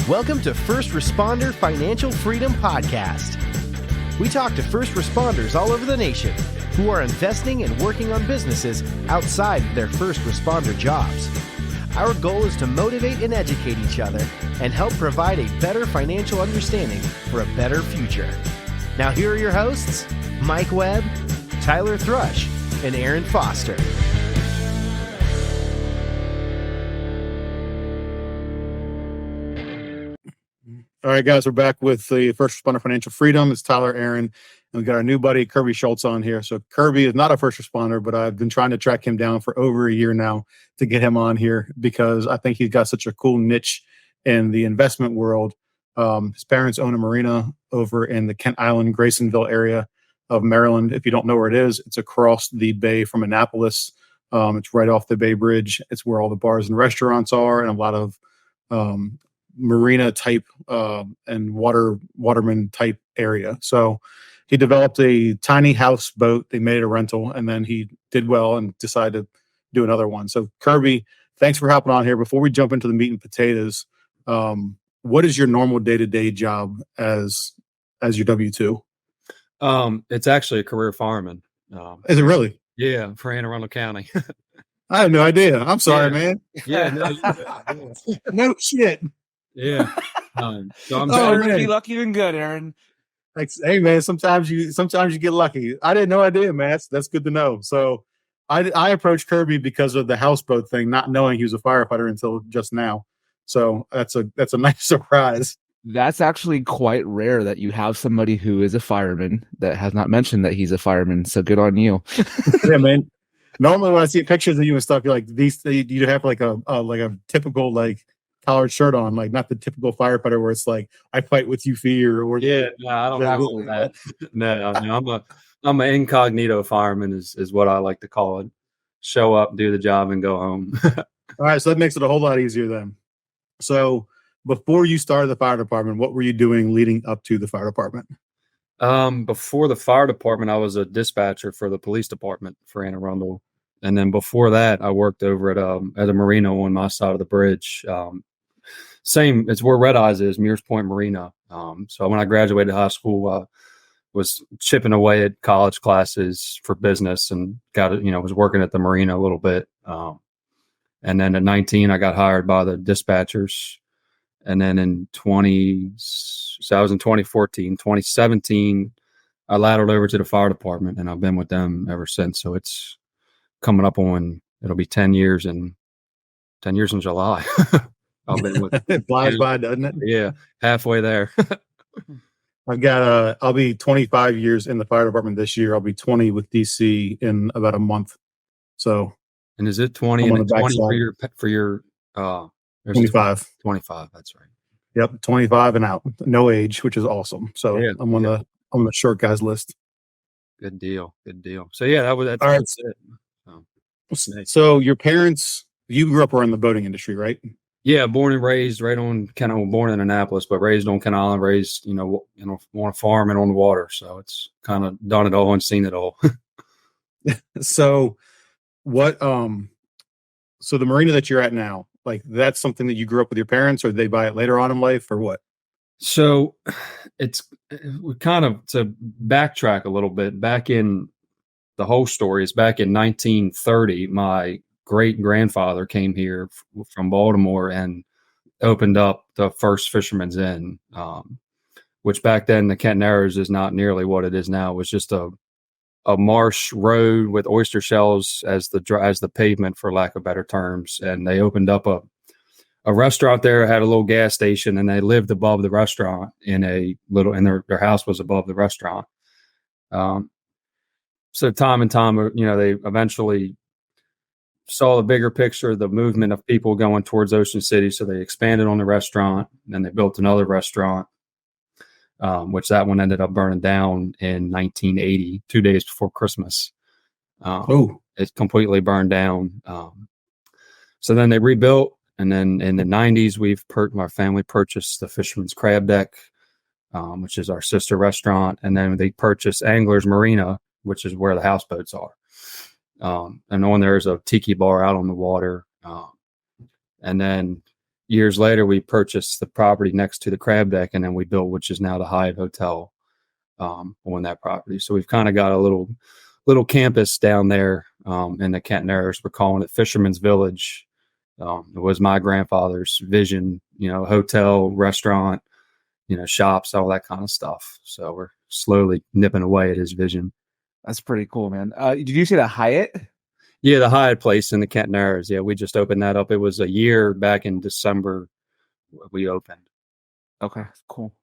Welcome to First Responder Financial Freedom Podcast. We talk to first responders all over the nation who are investing and working on businesses outside their first responder jobs. Our goal is to motivate and educate each other and help provide a better financial understanding for a better future. Now here are your hosts, Mike Webb, Tyler Thrush, and Aaron Foster. All right, guys, we're back with the First Responder Financial Freedom. It's Tyler, Aaron, and we got our new buddy, Kirby Schulz, on here. So Kirby is not a first responder, but I've been trying to track him down for over a year now to get him on here because I think he's got such a cool niche in the investment world. His parents own a marina over in the Kent Island, Graysonville area of Maryland. If you don't know where it is, it's across the bay from Annapolis. It's right off the Bay Bridge. It's where all the bars and restaurants are and a lot of marina type and waterman type area. So he developed a tiny houseboat. They made it a rental, and then he did well and decided to do another one. So Kirby, thanks for hopping on here. Before we jump into the meat and potatoes, what is your normal day-to-day job as your W-2? It's actually a career fireman. Is it really? Yeah, for Anne Arundel County. I have no idea. I'm sorry, man. Yeah, No shit. yeah. So I'm Oh, Better be man. lucky than good, Aaron. Hey, man. Sometimes you get lucky. I didn't know idea, man. That's good to know. So I approached Kirby because of the houseboat thing, not knowing he was a firefighter until just now. So that's a nice surprise. That's actually quite rare that you have somebody who is a fireman that has not mentioned that he's a fireman. So good on you. Yeah, man. Normally when I see pictures of you and stuff, you're like you have like a typical like collared shirt on, like not the typical firefighter where it's like I fight with you fear or yeah, no, I don't have all that. No, I'm an incognito fireman is what I like to call it. Show up, do the job, and go home. All right, so that makes it a whole lot easier then. So before you started the fire department, what were you doing leading up to the fire department? Before the fire department, I was a dispatcher for the police department for Anne Arundel. And then before that, I worked over at a marina on my side of the bridge. Same, it's where Red Eyes is, Mears Point Marina. So when I graduated high school, was chipping away at college classes for business and was working at the marina a little bit. And then at 19, I got hired by the dispatchers. And then so I was in 2014, 2017, I latered over to the fire department and I've been with them ever since. So it's coming up on, it'll be 10 years in July. I've been with It flies by, doesn't it? Yeah, halfway there. I'll be 25 years in the fire department this year. I'll be 20 with DC in about a month. So, and is it 20 I'm on and the 20 backside. for your 25. 25, that's right. Yep, 25 and out. No age, which is awesome. So Yeah, I'm on the short guys list. Good deal. So yeah, that's All right. it. So your parents, you grew up around the boating industry, right? Yeah, born and raised born in Annapolis, but raised on Kent Island, raised, on a farm and on the water. So it's kind of done it all and seen it all. So what, so the marina that you're at now, like that's something that you grew up with your parents or did they buy it later on in life or what? So we kind of, to backtrack a little bit, the whole story is back in 1930, my great grandfather came here from Baltimore and opened up the first Fisherman's Inn, which back then the Kent Narrows is not nearly what it is now. It was just a marsh road with oyster shells as the pavement, for lack of better terms. And they opened up a restaurant there, had a little gas station, and they lived above the restaurant and their house was above the restaurant. So time and time, they eventually saw the bigger picture, the movement of people going towards Ocean City. So they expanded on the restaurant, and then they built another restaurant, which that one ended up burning down in 1980, 2 days before Christmas. It completely burned down. So then they rebuilt, and then in the 90s, my family purchased the Fisherman's Crab Deck, which is our sister restaurant, and then they purchased Angler's Marina, which is where the houseboats are. And on there's a tiki bar out on the water. And then years later, we purchased the property next to the crab deck, and then we built, which is now the Hyatt Hotel, on that property. So we've kind of got a little campus down there in the Kent Narrows. We're calling it Fisherman's Village. It was my grandfather's vision, hotel, restaurant, shops, all that kind of stuff. So we're slowly nipping away at his vision. That's pretty cool, man. Did you see the Hyatt? Yeah, the Hyatt place in the Kent Narrows. Yeah, we just opened that up. It was a year back in December we opened. Okay, cool.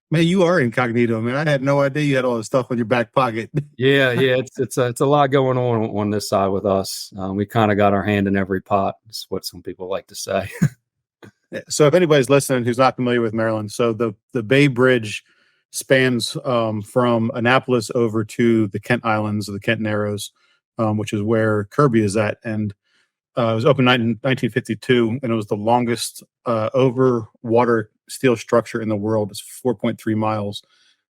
Man, you are incognito, man. I had no idea you had all this stuff in your back pocket. Yeah, it's a lot going on this side with us. We kind of got our hand in every pot. Is what some people like to say. So if anybody's listening who's not familiar with Maryland, so the Bay Bridge spans from Annapolis over to the Kent Islands, or the Kent Narrows, which is where Kirby is at. And it was opened in 1952, and it was the longest over water steel structure in the world. It's 4.3 miles.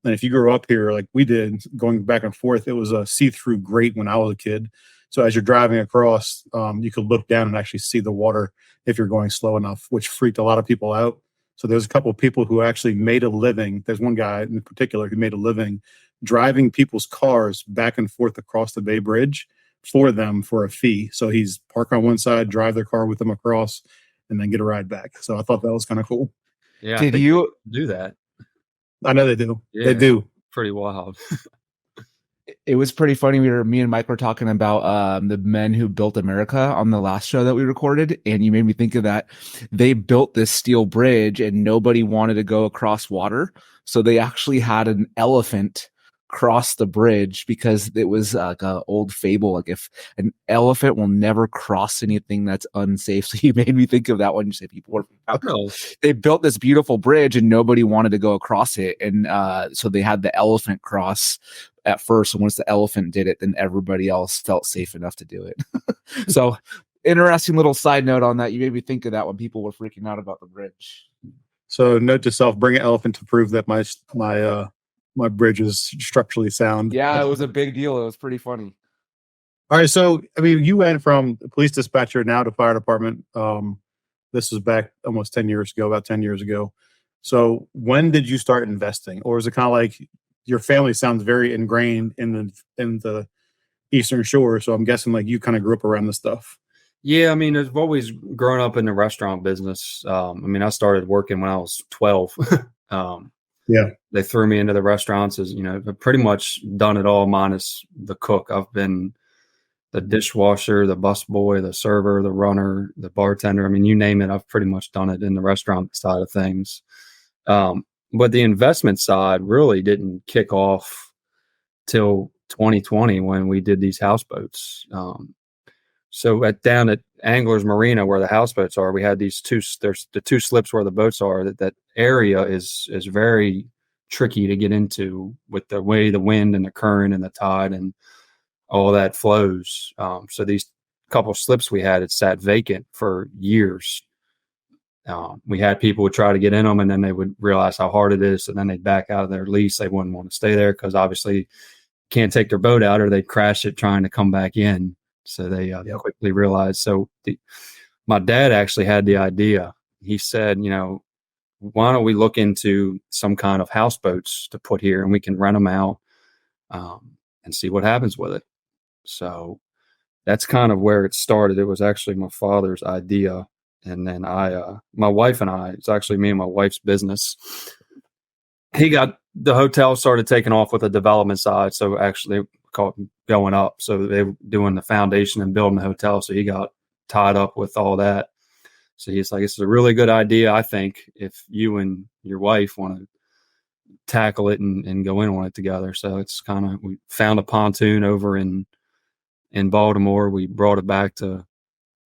And if you grew up here like we did, going back and forth, it was a see-through grate when I was a kid. So as you're driving across, you could look down and actually see the water if you're going slow enough, which freaked a lot of people out. So there's a couple of people who actually made a living. There's one guy in particular who made a living driving people's cars back and forth across the Bay Bridge for them for a fee. So he's park on one side, drive their car with them across, and then get a ride back. So I thought that was kind of cool. Yeah. Did you do that? I know they do. Yeah, they do. Pretty wild. It was pretty funny. Me and Mike were talking about the men who built America on the last show that we recorded, and you made me think of that. They built this steel bridge, and nobody wanted to go across water, so they actually had an elephant cross the bridge because it was like an old fable, like if an elephant will never cross anything that's unsafe. So you made me think of that when you say people were they built this beautiful bridge and nobody wanted to go across it, and so they had the elephant cross at first, and once the elephant did it, then everybody else felt safe enough to do it. So interesting little side note on that. You made me think of that when people were freaking out about the bridge. So note to self, bring an elephant to prove that my bridge is structurally sound. Yeah, it was a big deal. It was pretty funny. All right. So, I mean, you went from police dispatcher now to fire department. This was back almost 10 years ago, about 10 years ago. So when did you start investing? Or is it kind of like your family sounds very ingrained in the Eastern Shore? So I'm guessing like you kind of grew up around this stuff. Yeah. I mean, I've always grown up in the restaurant business. I mean, I started working when I was 12. Yeah. They threw me into the restaurants as, I've pretty much done it all minus the cook. I've been the dishwasher, the busboy, the server, the runner, the bartender. I mean, you name it, I've pretty much done it in the restaurant side of things. But the investment side really didn't kick off till 2020 when we did these houseboats. So down at Anglers Marina, where the houseboats are, we had there's the two slips where the boats are. That area is very tricky to get into with the way the wind and the current and the tide and all that flows. So these couple slips we had, it sat vacant for years. We had people would try to get in them, and then they would realize how hard it is, and then they'd back out of their lease. They wouldn't want to stay there because obviously can't take their boat out, or they'd crash it trying to come back in. So they quickly realized. So my dad actually had the idea. He said, why don't we look into some kind of houseboats to put here, and we can rent them out and see what happens with it. So that's kind of where it started. It was actually my father's idea. And then my wife and I, it's actually me and my wife's business. He got the hotel started taking off with the development side. So actually going up. So they were doing the foundation and building the hotel. So he got tied up with all that. So he's like, it's a really good idea, I think, if you and your wife want to tackle it and go in on it together. So it's kind of, we found a pontoon over in Baltimore. We brought it back to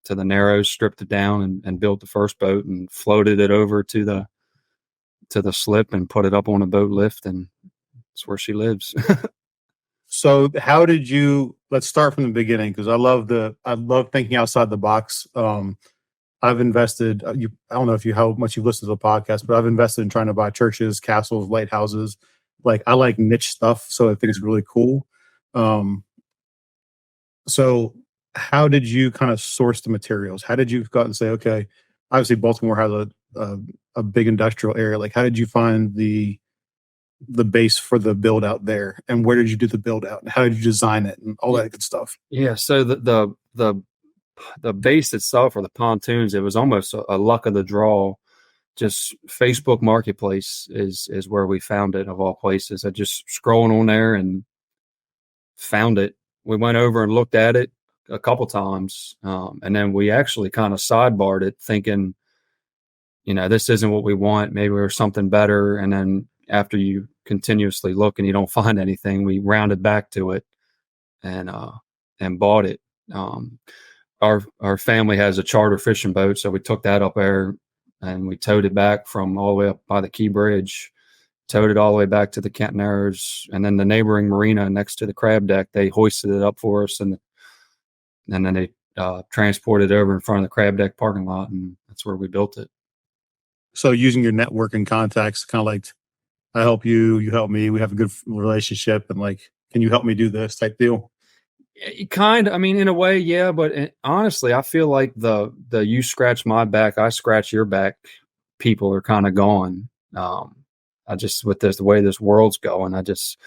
the Narrows, stripped it down and built the first boat and floated it over to the slip and put it up on a boat lift, and that's where she lives. So how did you, let's start from the beginning, because I love thinking outside the box. I've invested, I don't know how much you've listened to the podcast, but I've invested in trying to buy churches, castles, lighthouses. Like, I like niche stuff, so I think it's really cool. So how did you kind of source the materials? How did you go out and say, okay, obviously Baltimore has a big industrial area. Like, how did you find the base for the build out there, and where did you do the build out, and how did you design it, and all that good stuff? Yeah. So the base itself, or the pontoons, it was almost a luck of the draw. Just Facebook Marketplace is where we found it, of all places. I just scrolling on there and found it. We went over and looked at it a couple times, and then we actually kind of sidebarred it, thinking, this isn't what we want. Maybe there's something better. And then after you continuously look and you don't find anything, we rounded back to it and bought it. Our family has a charter fishing boat, so we took that up there and we towed it back from all the way up by the Key Bridge, towed it all the way back to the Kent Narrows, and then the neighboring marina next to the crab deck, they hoisted it up for us, and then they transported it over in front of the crab deck parking lot, and that's where we built it. So using your network and contacts, kind of like, I help you, you help me, we have a good relationship, and like, can you help me do this type deal? Kind of, in a way, yeah. But honestly, I feel like the you scratch my back, I scratch your back people are kind of gone. I just, with the way this world's going, I just,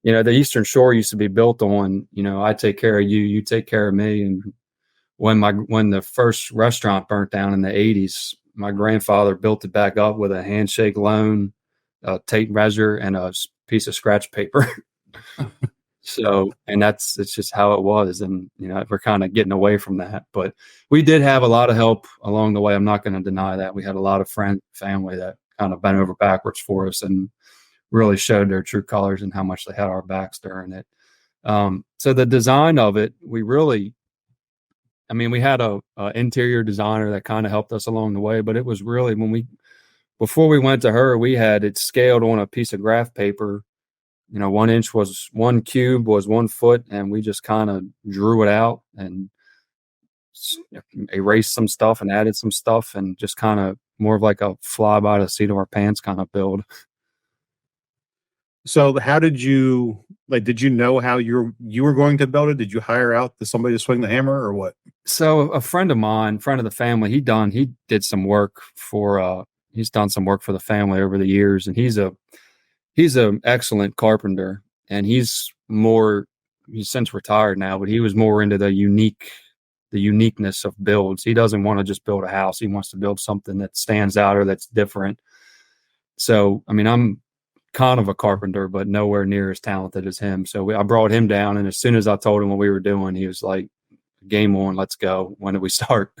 the Eastern Shore used to be built on, I take care of you, you take care of me. And when the first restaurant burnt down in the 80s, my grandfather built it back up with a handshake loan, a tape measure, and a piece of scratch paper. So, and it's just how it was. And, we're kind of getting away from that, but we did have a lot of help along the way. I'm not going to deny that. We had a lot of family that kind of bent over backwards for us and really showed their true colors and how much they had our backs during it. So the design of it, we had a interior designer that kind of helped us along the way, but it was really before we went to her, we had it scaled on a piece of graph paper. 1 inch was 1 cube was 1 foot, and we just kind of drew it out and erased some stuff and added some stuff, and just kind of more of like a fly by the seat of our pants kind of build. So how did you know how you were going to build it? Did you hire out somebody to swing the hammer, or what? So a friend of mine, friend of the family, he did some work he's done some work for the family over the years, and he's an excellent carpenter, and he's since retired now, but he was more into the uniqueness of builds. He doesn't want to just build a house. He wants to build something that stands out or that's different. So, I'm kind of a carpenter, but nowhere near as talented as him. So I brought him down, and as soon as I told him what we were doing, he was like, game on, let's go. When did we start?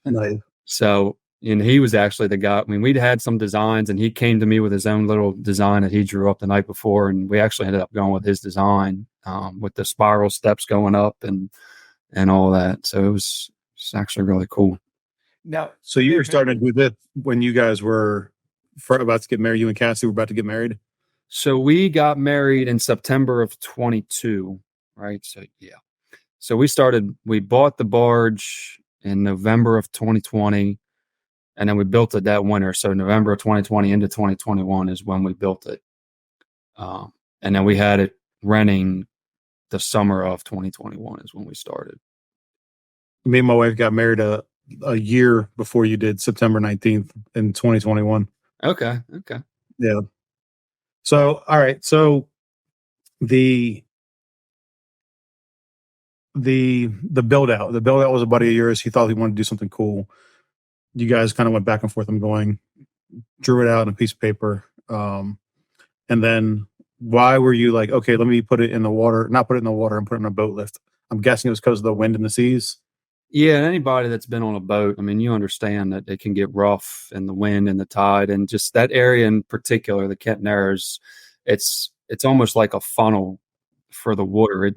Nice. So, and he was actually the guy. We'd had some designs, and he came to me with his own little design that he drew up the night before, and we actually ended up going with his design, with the spiral steps going up and all that. So it's actually really cool. Now, so you were starting to do this when you guys were about to get married. You and Cassie were about to get married. So we got married in September of 22, right? So yeah. So we bought the barge in November of 2020. And then we built it that winter. So November of 2020 into 2021 is when we built it. And then we had it renting the summer of 2021 is when we started. Me and my wife got married a year before you did, September 19th in 2021. Okay. Yeah. So, all right. So the build out was a buddy of yours. He thought he wanted to do something cool. You guys kind of went back and forth. Drew it out on a piece of paper. And then why were you like, okay, let me put it in the water, not put it in the water and put it in a boat lift? I'm guessing it was because of the wind and the seas. Yeah. Anybody that's been on a boat, you understand that it can get rough and the wind and the tide, and just that area in particular, the Kent Narrows, it's almost like a funnel for the water.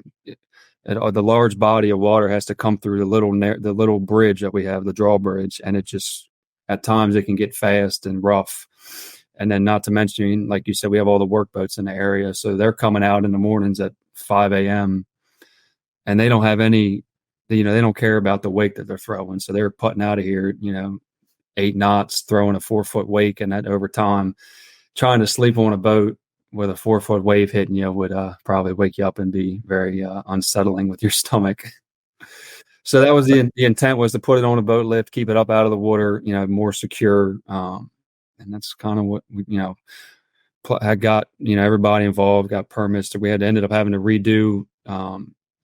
The large body of water has to come through the little bridge that we have, the drawbridge, and it just, at times it can get fast and rough. And then, not to mention, like you said, we have all the work boats in the area, so they're coming out in the mornings at 5 a.m. and they don't have any, they don't care about the wake that they're throwing, so they're putting out of here, 8 knots, throwing a 4-foot wake, and that over time, trying to sleep on a boat with a 4-foot wave hitting you would probably wake you up and be very unsettling with your stomach. So that was the intent, was to put it on a boat lift, keep it up out of the water, more secure. And that's kind of what we, had got, everybody involved, got permits. We ended up having to redo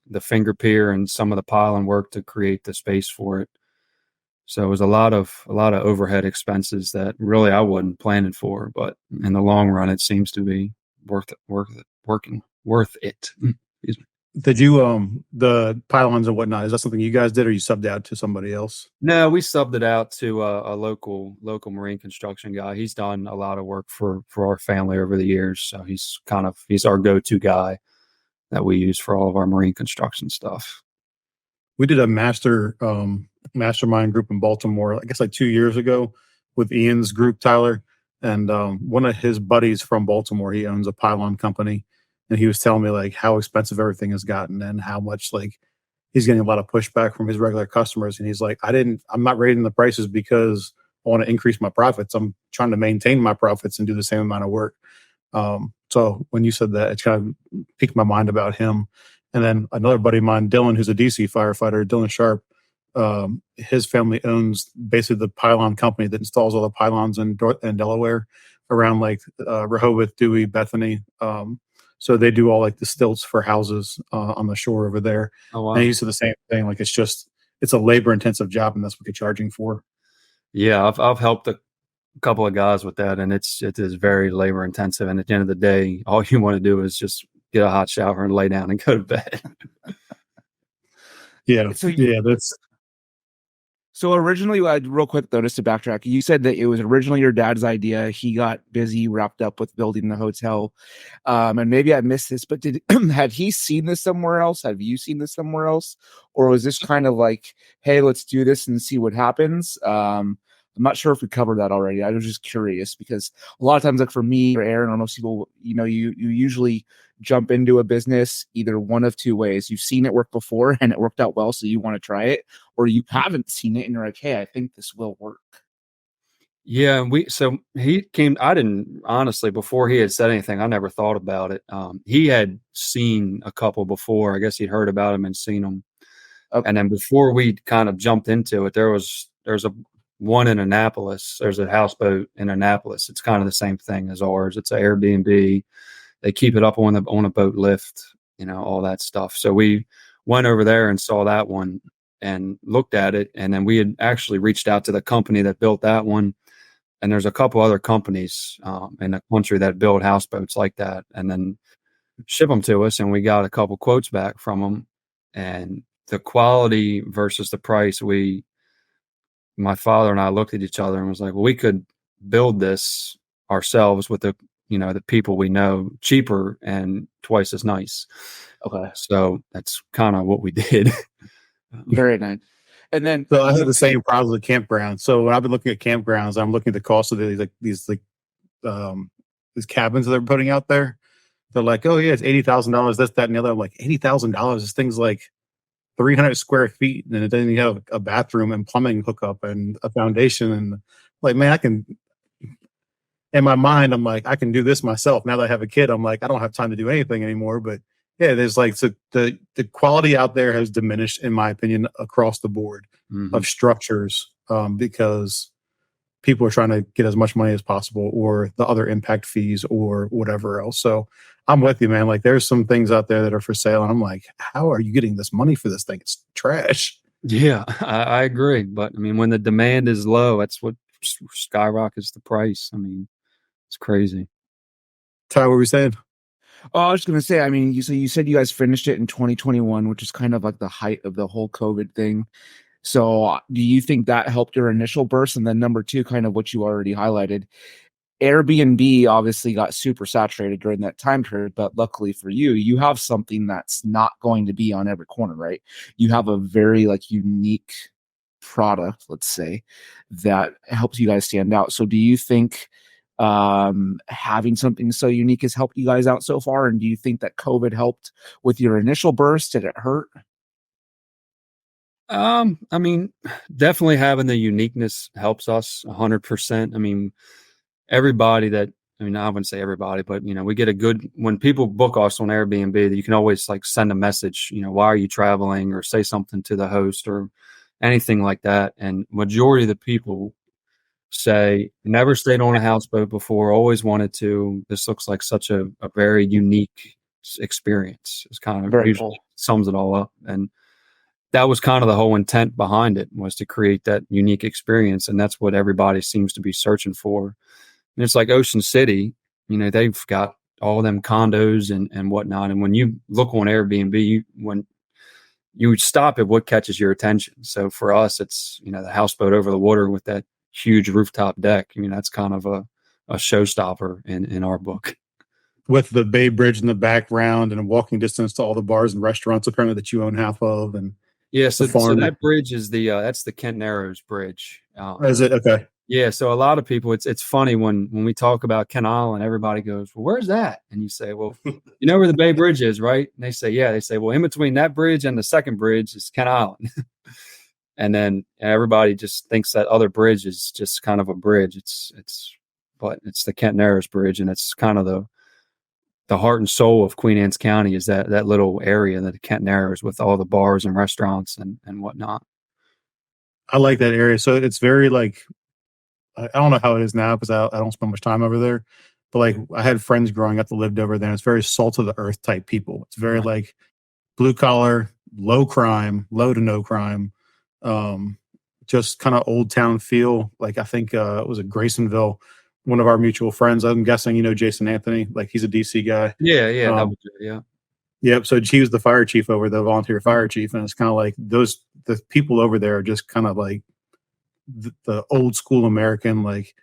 the finger pier and some of the piling work to create the space for it. So it was a lot of overhead expenses that really I wasn't planning for, but in the long run, it seems to be worth it. Excuse me. Did you the pylons and whatnot? Is that something you guys did, or you subbed out to somebody else? No, we subbed it out to a local marine construction guy. He's done a lot of work for our family over the years, so he's our go-to guy that we use for all of our marine construction stuff. We did a mastermind group in Baltimore, I guess like 2 years ago, with Ian's group, Tyler, and one of his buddies from Baltimore. He owns a pylon company, and he was telling me like how expensive everything has gotten and how much like he's getting a lot of pushback from his regular customers. And he's like, I'm not raising the prices because I want to increase my profits. I'm trying to maintain my profits and do the same amount of work. So when you said that, it kind of piqued my mind about him. And then another buddy of mine, Dylan, who's a DC firefighter, Dylan Sharp, his family owns basically the pylon company that installs all the pylons in Delaware around like Rehoboth, Dewey, Bethany. So they do all like the stilts for houses on the shore over there. Oh, wow. And he said the same thing. Like it's a labor intensive job, and that's what they're charging for. Yeah, I've helped a couple of guys with that, and it is very labor intensive. And at the end of the day, all you want to do is just get a hot shower and lay down and go to bed. Yeah. So originally, real quick though, just to backtrack, you said that it was originally your dad's idea. He got busy, wrapped up with building the hotel. And maybe I missed this, but had he seen this somewhere else? Have you seen this somewhere else? Or was this kind of like, hey, let's do this and see what happens? I'm not sure if we covered that already. I was just curious because a lot of times, like for me or Aaron or most people, you usually jump into a business either one of two ways. You've seen it work before and it worked out well, so you want to try it, or you haven't seen it and you're like, hey, I think this will work. Yeah, so he came. I didn't, honestly, before he had said anything, I never thought about it. He had seen a couple before. I guess he'd heard about them and seen them. Okay. And then before we kind of jumped into it, there's a one in Annapolis. There's a houseboat in Annapolis. It's kind of the same thing as ours. It's an Airbnb. They keep it up on a boat lift, all that stuff. So we went over there and saw that one and looked at it. And then we had actually reached out to the company that built that one. And there's a couple other companies in the country that build houseboats like that, and then ship them to us. And we got a couple quotes back from them, and the quality versus the price, my father and I looked at each other and was like, well, we could build this ourselves with the people we know, cheaper and twice as nice. Okay. So that's kind of what we did. Very nice. And then, so I had the same problem with campgrounds. So when I've been looking at campgrounds, I'm looking at the cost of these cabins that they're putting out there. They're like, oh yeah, it's $80,000, this, that, and the other. I'm like, $80,000. This thing's like 300 square feet, and it doesn't even have a bathroom and plumbing hookup and a foundation. And like, man, in my mind, I'm like, I can do this myself. Now that I have a kid, I'm like, I don't have time to do anything anymore. But yeah, there's like, so the quality out there has diminished, in my opinion, across the board of structures, because people are trying to get as much money as possible, or the other impact fees or whatever else. So I'm with you, man. Like there's some things out there that are for sale, and I'm like, how are you getting this money for this thing? It's trash. Yeah, I agree. But I mean, when the demand is low, that's what skyrockets the price. I mean, it's crazy. Ty, what were we saying? Oh, I was just going to say, I mean, you said you guys finished it in 2021, which is kind of like the height of the whole COVID thing. So do you think that helped your initial burst? And then number two, kind of what you already highlighted, Airbnb obviously got super saturated during that time period, but luckily for you, you have something that's not going to be on every corner, right? You have a very unique product, let's say, that helps you guys stand out. So do you think having something so unique has helped you guys out so far? And do you think that COVID helped with your initial burst? Did it hurt? I mean, definitely having the uniqueness helps us 100%. I mean, everybody that I mean, I wouldn't say everybody, but we get a good, when people book us on Airbnb, you can always like send a message, why are you traveling, or say something to the host or anything like that. And majority of the people say, never stayed on a houseboat before, always wanted to. This looks like such a very unique experience. It's kind of Very usually cool. sums it all up. And that was kind of the whole intent behind it, was to create that unique experience. And that's what everybody seems to be searching for. And it's like Ocean City, they've got all them condos and whatnot. And when you look on Airbnb, when you stop at what catches your attention. So for us, it's, the houseboat over the water with that huge rooftop deck. That's kind of a showstopper in our book. With the Bay Bridge in the background and a walking distance to all the bars and restaurants apparently that you own half of. And yeah, so that bridge is that's the Kent Narrows Bridge. Is it? Okay. Yeah, so a lot of people, it's funny when we talk about Kent Island, everybody goes, well, where's that? And you say, well, you know where the Bay Bridge is, right? And they say, yeah. They say, well, in between that bridge and the second bridge is Kent Island. And then everybody just thinks that other bridge is just kind of a bridge. But it's the Kent Narrows Bridge, and it's kind of the heart and soul of Queen Anne's County is that little area, that the Kent Narrows, with all the bars and restaurants and whatnot. I like that area. So it's very like, I don't know how it is now because I don't spend much time over there, but like I had friends growing up that lived over there. And it's very salt of the earth type people. It's very like blue collar, low crime, low to no crime, just kind of old town feel. Like I think it was at Graysonville, one of our mutual friends. I'm guessing Jason Anthony, like he's a DC guy. Yeah. Yep. So he was the fire chief over, the volunteer fire chief, and it's kind of like the people over there are just kind of like the old school American, like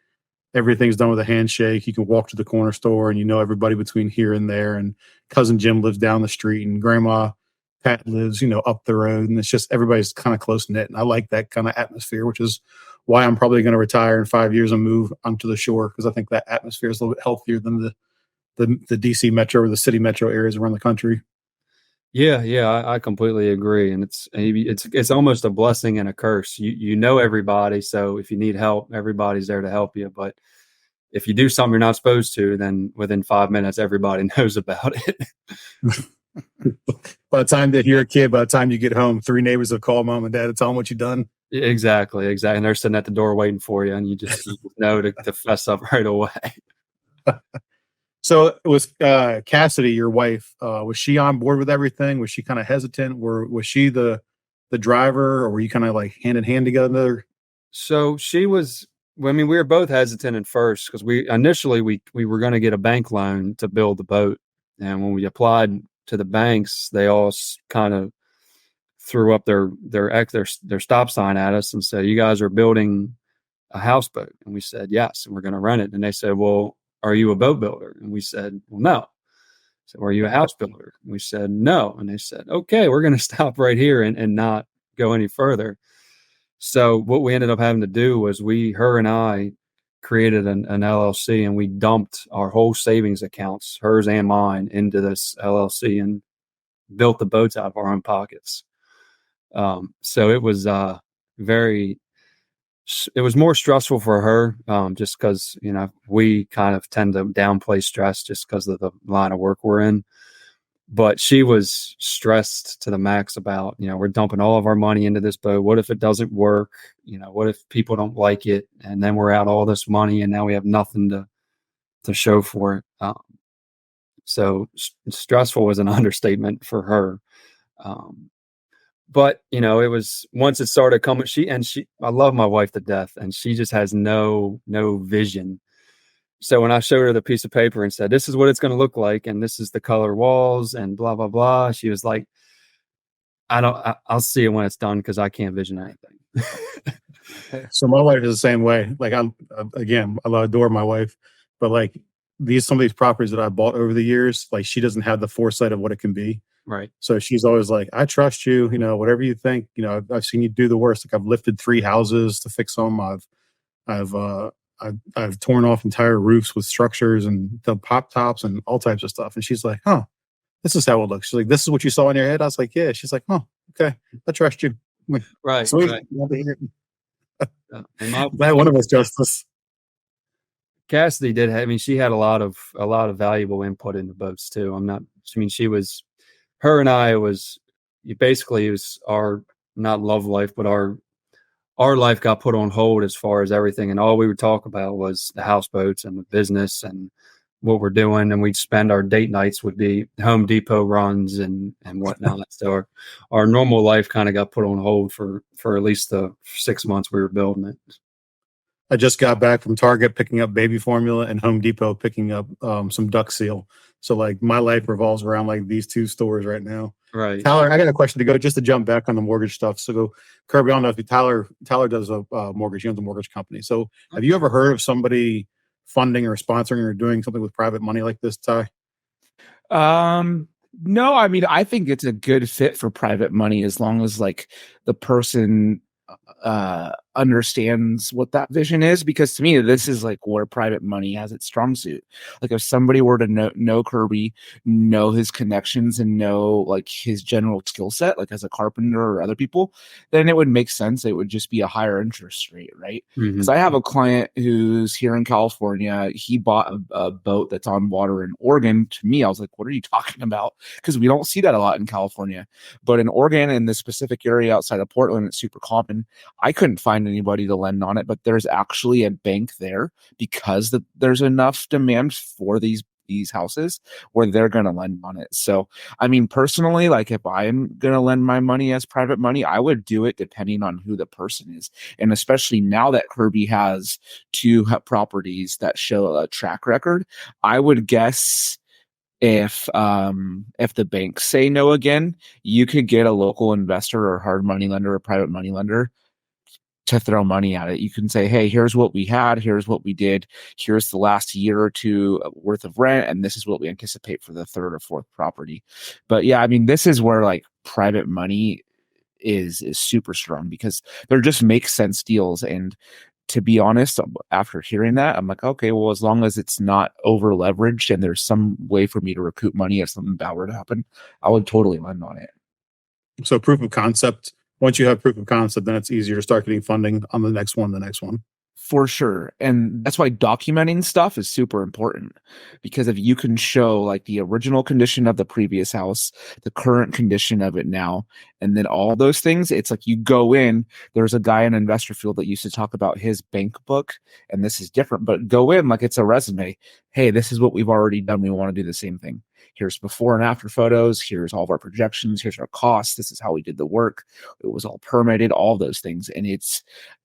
everything's done with a handshake. You can walk to the corner store and everybody between here and there. And cousin Jim lives down the street, and grandma Pat lives, up the road. And it's just everybody's kind of close knit. And I like that kind of atmosphere, which is why I'm probably going to retire in 5 years and move onto the shore, because I think that atmosphere is a little bit healthier than the DC metro or the city metro areas around the country. Yeah, I completely agree, and it's almost a blessing and a curse. You know everybody, so if you need help, everybody's there to help you. But if you do something you're not supposed to, then within 5 minutes, everybody knows about it. By the time that you're a kid, by the time you get home, 3 neighbors will call mom and dad to tell them what you've done. Exactly, and they're sitting at the door waiting for you, and you just know to fess up right away. So it was Cassidy, your wife. Was she on board with everything? Was she kind of hesitant? Was she the driver, or were you kind of like hand in hand together? So she was. I mean, we were both hesitant at first because we initially were going to get a bank loan to build the boat, and when we applied to the banks, they all kind of threw up their stop sign at us and said, "You guys are building a houseboat," and we said yes, and we're going to rent it. And they said, "Well, are you a boat builder?" And we said, "Well, no." So, "Are you a house builder?" And we said, "No." And they said, "Okay, we're going to stop right here and not go any further." So what we ended up having to do was her and I created an LLC, and we dumped our whole savings accounts, hers and mine, into this LLC and built the boats out of our own pockets. So it was it was more stressful for her, just because, we kind of tend to downplay stress just because of the line of work we're in. But she was stressed to the max about, we're dumping all of our money into this boat. What if it doesn't work? What if people don't like it? And then we're out all this money and now we have nothing to show for it. So stressful was an understatement for her. But, it was, once it started coming, I love my wife to death, and she just has no vision. So when I showed her the piece of paper and said, "This is what it's going to look like, and this is the color walls and blah, blah, blah," she was like, I'll see it when it's done, because I can't vision anything. So my wife is the same way. Like I adore my wife, but like some of these properties that I bought over the years, like she doesn't have the foresight of what it can be. Right. So she's always like, "I trust you, whatever you think, I've seen you do the worst. Like I've lifted 3 houses to fix them. I've torn off entire roofs with structures and the pop tops and all types of stuff." And she's like, "Huh, this is how it looks." She's like, "This is what you saw in your head?" I was like, "Yeah." She's like, "Oh, okay. I trust you." Like, right. Sweet. Right. Glad one of us trusts us. Cassidy did. I mean, she had a lot of valuable input in the boats too. Her and I was basically, it was our, not love life, but our life got put on hold as far as everything. And all we would talk about was the houseboats and the business and what we're doing. And we'd spend our date nights would be Home Depot runs and whatnot. So our normal life kind of got put on hold for at least the 6 months we were building it. I just got back from Target picking up baby formula and Home Depot picking up some duck seal. So like my life revolves around like these two stores right now. Right. Tyler, I got a question to go just to jump back on the mortgage stuff. So Kirby, I don't know if Tyler does a mortgage. He owns a mortgage company. So have you ever heard of somebody funding or sponsoring or doing something with private money like this, Ty? No, I mean, I think it's a good fit for private money as long as like the person understands what that vision is, because to me this is like where private money has its strong suit. Like if somebody were to know Kirby, know his connections and know like his general skill set, like as a carpenter or other people, then it would make sense. It would just be a higher interest rate, right? Because I have a client who's here in California. He bought a boat that's on water in Oregon. To me, I was like, what are you talking about? Because we don't see that a lot in California, but in Oregon, in the specific area outside of Portland, it's super common. I couldn't find anybody to lend on it, but there's actually a bank there because there's enough demand for these houses where they're going to lend on it. So, I mean, personally, like if I'm going to lend my money as private money, I would do it depending on who the person is. And especially now that Kirby has 2 properties that show a track record, I would guess if the banks say no again, you could get a local investor or hard money lender or private money lender to throw money at it. You can say, hey, here's what we had, here's what we did, here's the last year or 2 worth of rent, and this is what we anticipate for the 3rd or 4th property. But yeah, I mean, this is where like private money is super strong because they're just make sense deals. And to be honest, after hearing that, I'm like, okay, well, as long as it's not over leveraged and there's some way for me to recoup money if something bad were to happen, I would totally lend on it. So proof of concept. Once you have proof of concept, then it's easier to start getting funding on the next one. For sure. And that's why documenting stuff is super important, because if you can show like the original condition of the previous house, the current condition of it now, and then all those things, it's like you go in, there's a guy in investor field that used to talk about his bank book, and this is different, but go in like it's a resume. Hey, this is what we've already done. We want to do the same thing. Here's before and after photos. Here's all of our projections. Here's our costs. This is how we did the work. It was all permitted, all those things. And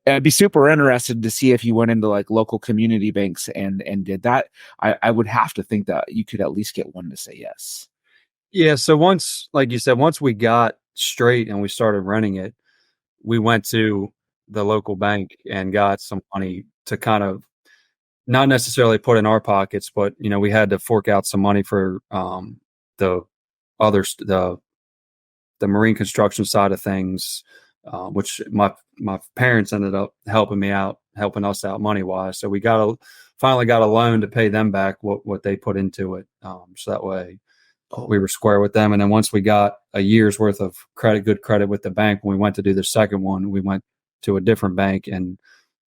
I'd be super interested to see if you went into like local community banks and did that. I would have to think that you could at least get one to say yes. Yeah. So once, like you said, once we got straight and we started running it, we went to the local bank and got some money to kind of not necessarily put in our pockets, but we had to fork out some money for the marine construction side of things, which my parents ended up helping us out money wise. So we finally got a loan to pay them back what they put into it. So that way we were square with them. And then once we got a year's worth of good credit with the bank, when we went to do the second one, we went to a different bank and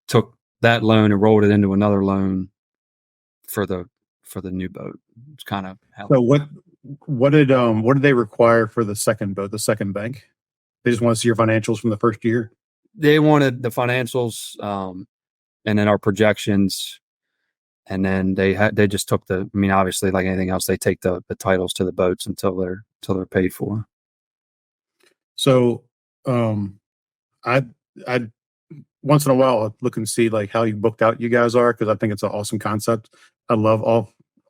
took that loan and rolled it into another loan for the new boat. It's kind of how. So what did they require for the second boat, the second bank? They just want to see your financials from the first year. They wanted the financials, and then our projections, and then they just took obviously like anything else, they take the titles to the boats until they're paid for. So I once in a while I'll look and see like how booked out you guys are, because I think it's an awesome concept. I love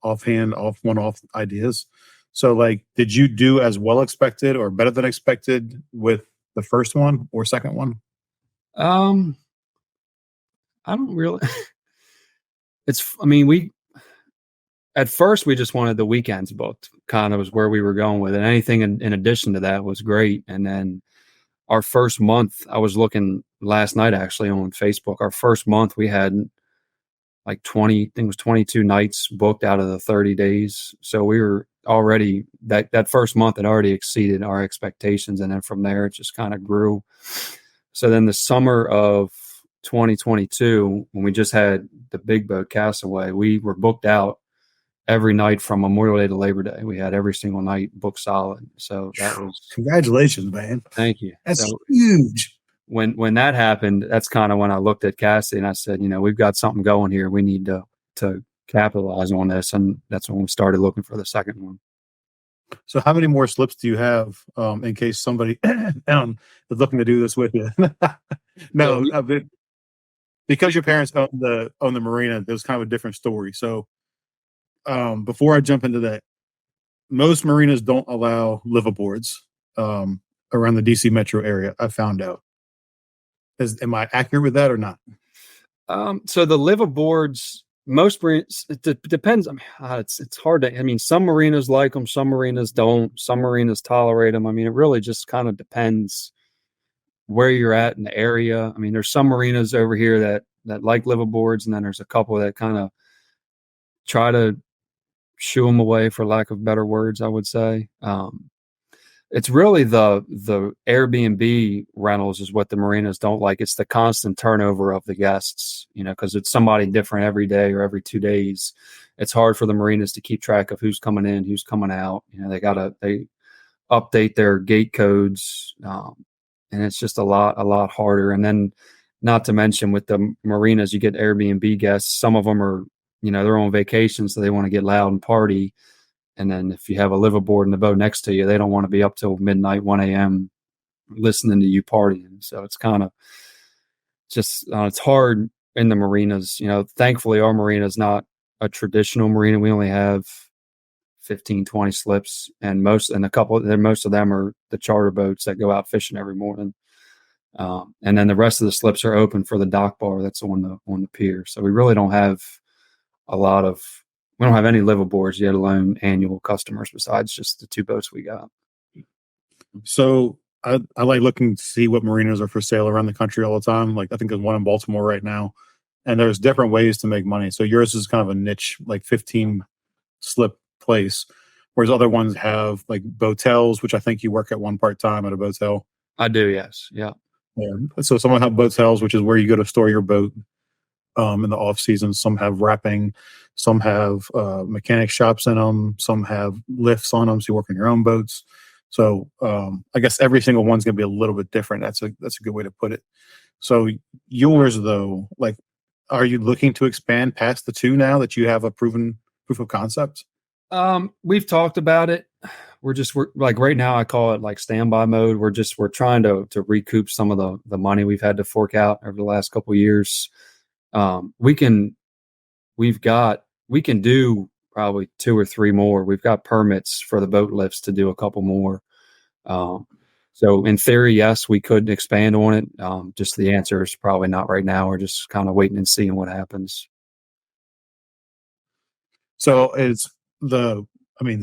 offhand one-off ideas. So like, did you do as well expected or better than expected with the first one or second one? I don't really. At first we just wanted the weekends booked, kind of was where we were going with it. Anything in addition to that was great. And then our first month, I was looking last night actually on Facebook. Our first month we had like 22 nights booked out of the 30 days. So we were already that first month had already exceeded our expectations. And then from there, it just kind of grew. So then the summer of 2022, when we just had the big boat castaway, we were booked out every night from Memorial Day to Labor Day. We had every single night booked solid. So that was congratulations, man. Thank you. That's so huge. When that happened, that's kind of when I looked at Cassie and I said, we've got something going here. We need to capitalize on this. And that's when we started looking for the second one. So how many more slips do you have in case somebody is looking to do this with you? No, because your parents own the marina, there's kind of a different story. So before I jump into that, most marinas don't allow liveaboards around the DC metro area. I found out. Am I accurate with that or not? So the liveaboards, most marinas, it depends. I mean, it's hard to. Some marinas like them, some marinas don't. Some marinas tolerate them. It really just kind of depends where you're at in the area. There's some marinas over here that like liveaboards, and then there's a couple that kind of try to shoo them away, for lack of better words, I would say. It's really the Airbnb rentals is what the marinas don't like. It's the constant turnover of the guests, because it's somebody different every day or every 2 days. It's hard for the marinas to keep track of who's coming in, who's coming out. They update their gate codes, and it's just a lot harder. And then, not to mention, with the marinas, you get Airbnb guests. Some of them are, they're on vacation, so they want to get loud and party. And then if you have a liveaboard in the boat next to you, they don't want to be up till midnight, 1 a.m. listening to you partying. So it's kind of just, it's hard in the marinas. Thankfully our marina is not a traditional marina. We only have 15, 20 slips, and most of them are the charter boats that go out fishing every morning. And then the rest of the slips are open for the dock bar that's on the pier. So we really don't have we don't have any liveaboards, yet alone annual customers, besides just the 2 boats we got. So I like looking to see what marinas are for sale around the country all the time. Like, I think there's one in Baltimore right now, and there's different ways to make money. So yours is kind of a niche, like 15 slip place, whereas other ones have like botels, which I think you work at one part-time at a botel. I do. Yes. Yeah. So some have botels, which is where you go to store your boat in the off season. Some have wrapping, some have mechanic shops in them, some have lifts on them, so you work on your own boats. So I guess every single one's going to be a little bit different. That's a good way to put it. So yours, though, like, are you looking to expand past the 2 now that you have a proven proof of concept? We've talked about it. We're like, right now I call it like standby mode. We're trying to recoup some of the money we've had to fork out over the last couple of years. We can do probably 2 or 3 more. We've got permits for the boat lifts to do a couple more. So in theory, yes, we could expand on it. Just the answer is probably not right now. We're just kind of waiting and seeing what happens. So the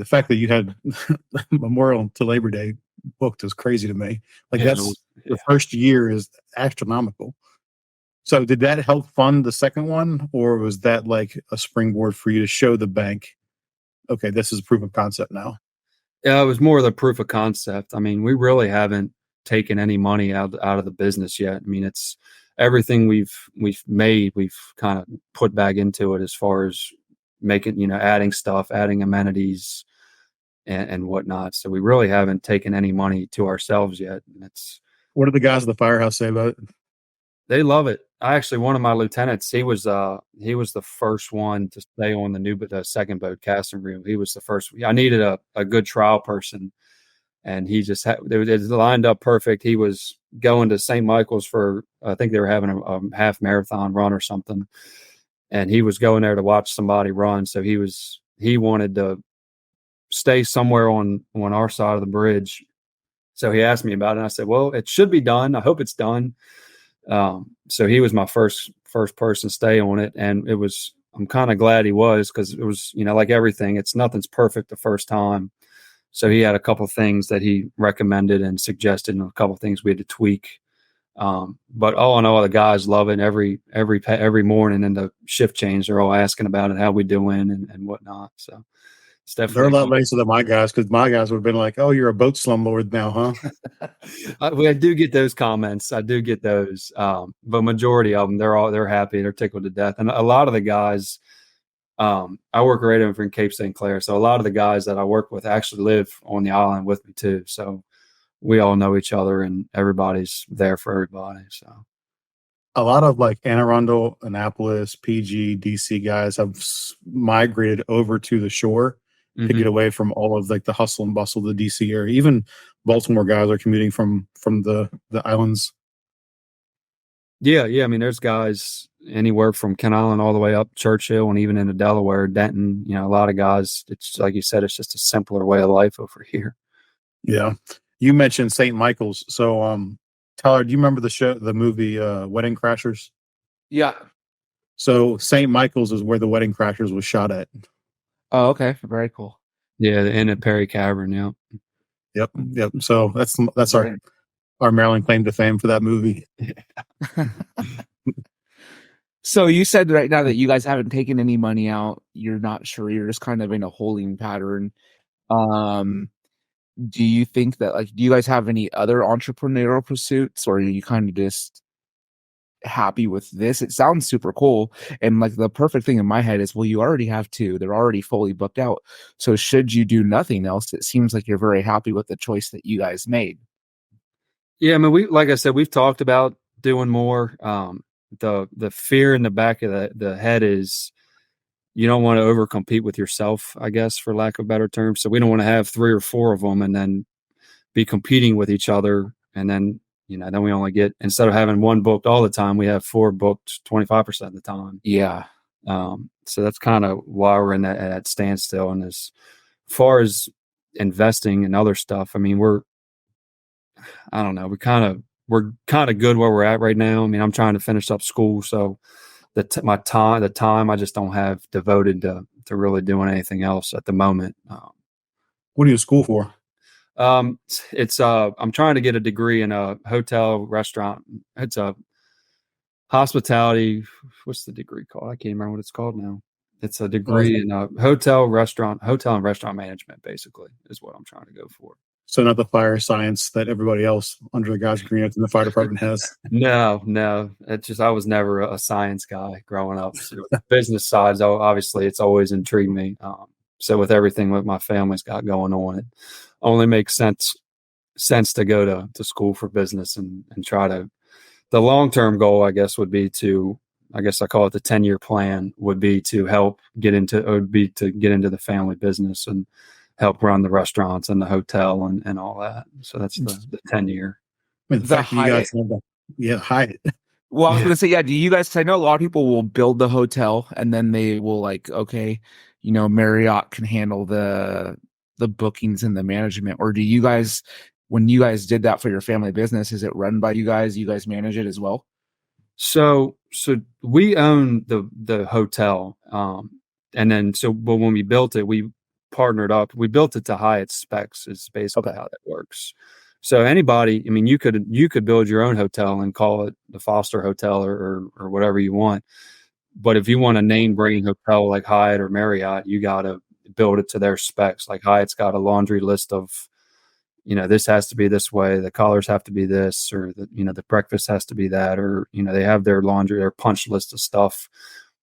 fact that you had Memorial to Labor Day booked is crazy to me. Like, the first year is astronomical. So did that help fund the second one, or was that like a springboard for you to show the bank, okay, this is proof of concept now? Yeah, it was more of the proof of concept. We really haven't taken any money out of the business yet. It's everything we've made, we've kind of put back into it, as far as making, adding stuff, adding amenities and whatnot. So we really haven't taken any money to ourselves yet. What do the guys at the firehouse say about it? They love it. One of my lieutenants, he was the first one to stay on the second boat casting room. He was the first. I needed a good trial person, and he just it lined up perfect. He was going to St. Michael's for, I think they were having a half marathon run or something, and he was going there to watch somebody run. So he wanted to stay somewhere on our side of the bridge. So he asked me about it, and I said, well, it should be done. I hope it's done. So he was my first person to stay on it. And I'm kind of glad he was, because it was, like everything, nothing's perfect the first time. So he had a couple of things that he recommended and suggested, and a couple of things we had to tweak. But all in all, the guys love it. Every morning in the shift change, they're all asking about it, how we doing and whatnot. So It's They're a definitely. lot nicer than my guys, because my guys would have been like, "Oh, you're a boat slumlord now, huh?" I do get those comments. I do get those, but majority of them, they're happy. They're tickled to death, and a lot of the guys. I work right over in Cape St. Clair, so a lot of the guys that I work with actually live on the island with me too. So we all know each other, and everybody's there for everybody. So A lot of like Anne Arundel, Annapolis, PG, DC guys have migrated over to the shore to get away from all of like the hustle and bustle of the DC area. Even Baltimore guys are commuting from the islands. yeah. I mean, there's guys anywhere from Kent Island all the way up Churchill and even into Delaware, Denton. You know, a lot of guys. It's like you said, it's just a simpler way of life over here. Yeah. You mentioned St. Michael's. So, Tyler, do you remember the movie Wedding Crashers? Yeah. So St. Michael's is where the Wedding Crashers was shot at. Oh, okay. Very cool. Yeah, the Inn at Perry Cavern. Yeah. Yep. So that's our Maryland claim to fame for that movie. So you said right now that you guys haven't taken any money out. You're not sure. You're just kind of in a holding pattern. Do you think that do you guys have any other entrepreneurial pursuits, or are you kind of just happy with this? It sounds super cool. And like the perfect thing in my head is, well, you already have two. They're already fully booked out. So should you do nothing else, it seems like you're very happy with the choice that you guys made. Yeah, I mean, like I said, we've talked about doing more. The fear in the back of the head is you don't want to overcompete with yourself, I guess, for lack of a better term. So we don't want to have 3 or 4 of them and then be competing with each other. And then, then we only get, instead of having 1 booked all the time, we have 4 booked 25% of the time. Yeah. So that's kind of why we're in that standstill. And as far as investing and other stuff, I mean, we're kind of good where we're at right now. I mean, I'm trying to finish up school, so the time I just don't have devoted to really doing anything else at the moment. What are you in school for? It's I'm trying to get a degree in a hotel restaurant. It's a hospitality. What's the degree called? I can't remember what it's called now. It's a degree in hotel and restaurant management, basically, is what I'm trying to go for. So not the fire science that everybody else under the guys green in the fire department has. No. It's just I was never a science guy growing up. So the business side, obviously, it's always intrigued me. So with everything what my family's got going on, it only makes sense to go to school for business and try to. The long-term goal, I guess, would be to. I guess I call it the 10-year plan. Would be to help get into the family business and help run the restaurants and the hotel and all that. So that's the 10-year. I mean, the fact you guys have that, Hyatt. Well, I was going to say, do you guys, I know a lot of people will build the hotel and then they will Marriott can handle the bookings and the management. Or do you guys, when you guys did that for your family business, is it run by you guys manage it as well? So we own the hotel. But when we built it, we partnered up. We built it to Hyatt specs is basically how that works. So anybody, I mean, you could build your own hotel and call it the Foster Hotel or whatever you want. But if you want a name branding hotel like Hyatt or Marriott, you got to build it to their specs. Like Hyatt's got a laundry list of, this has to be this way. The collars have to be this, or the breakfast has to be that, or, they have their punch list of stuff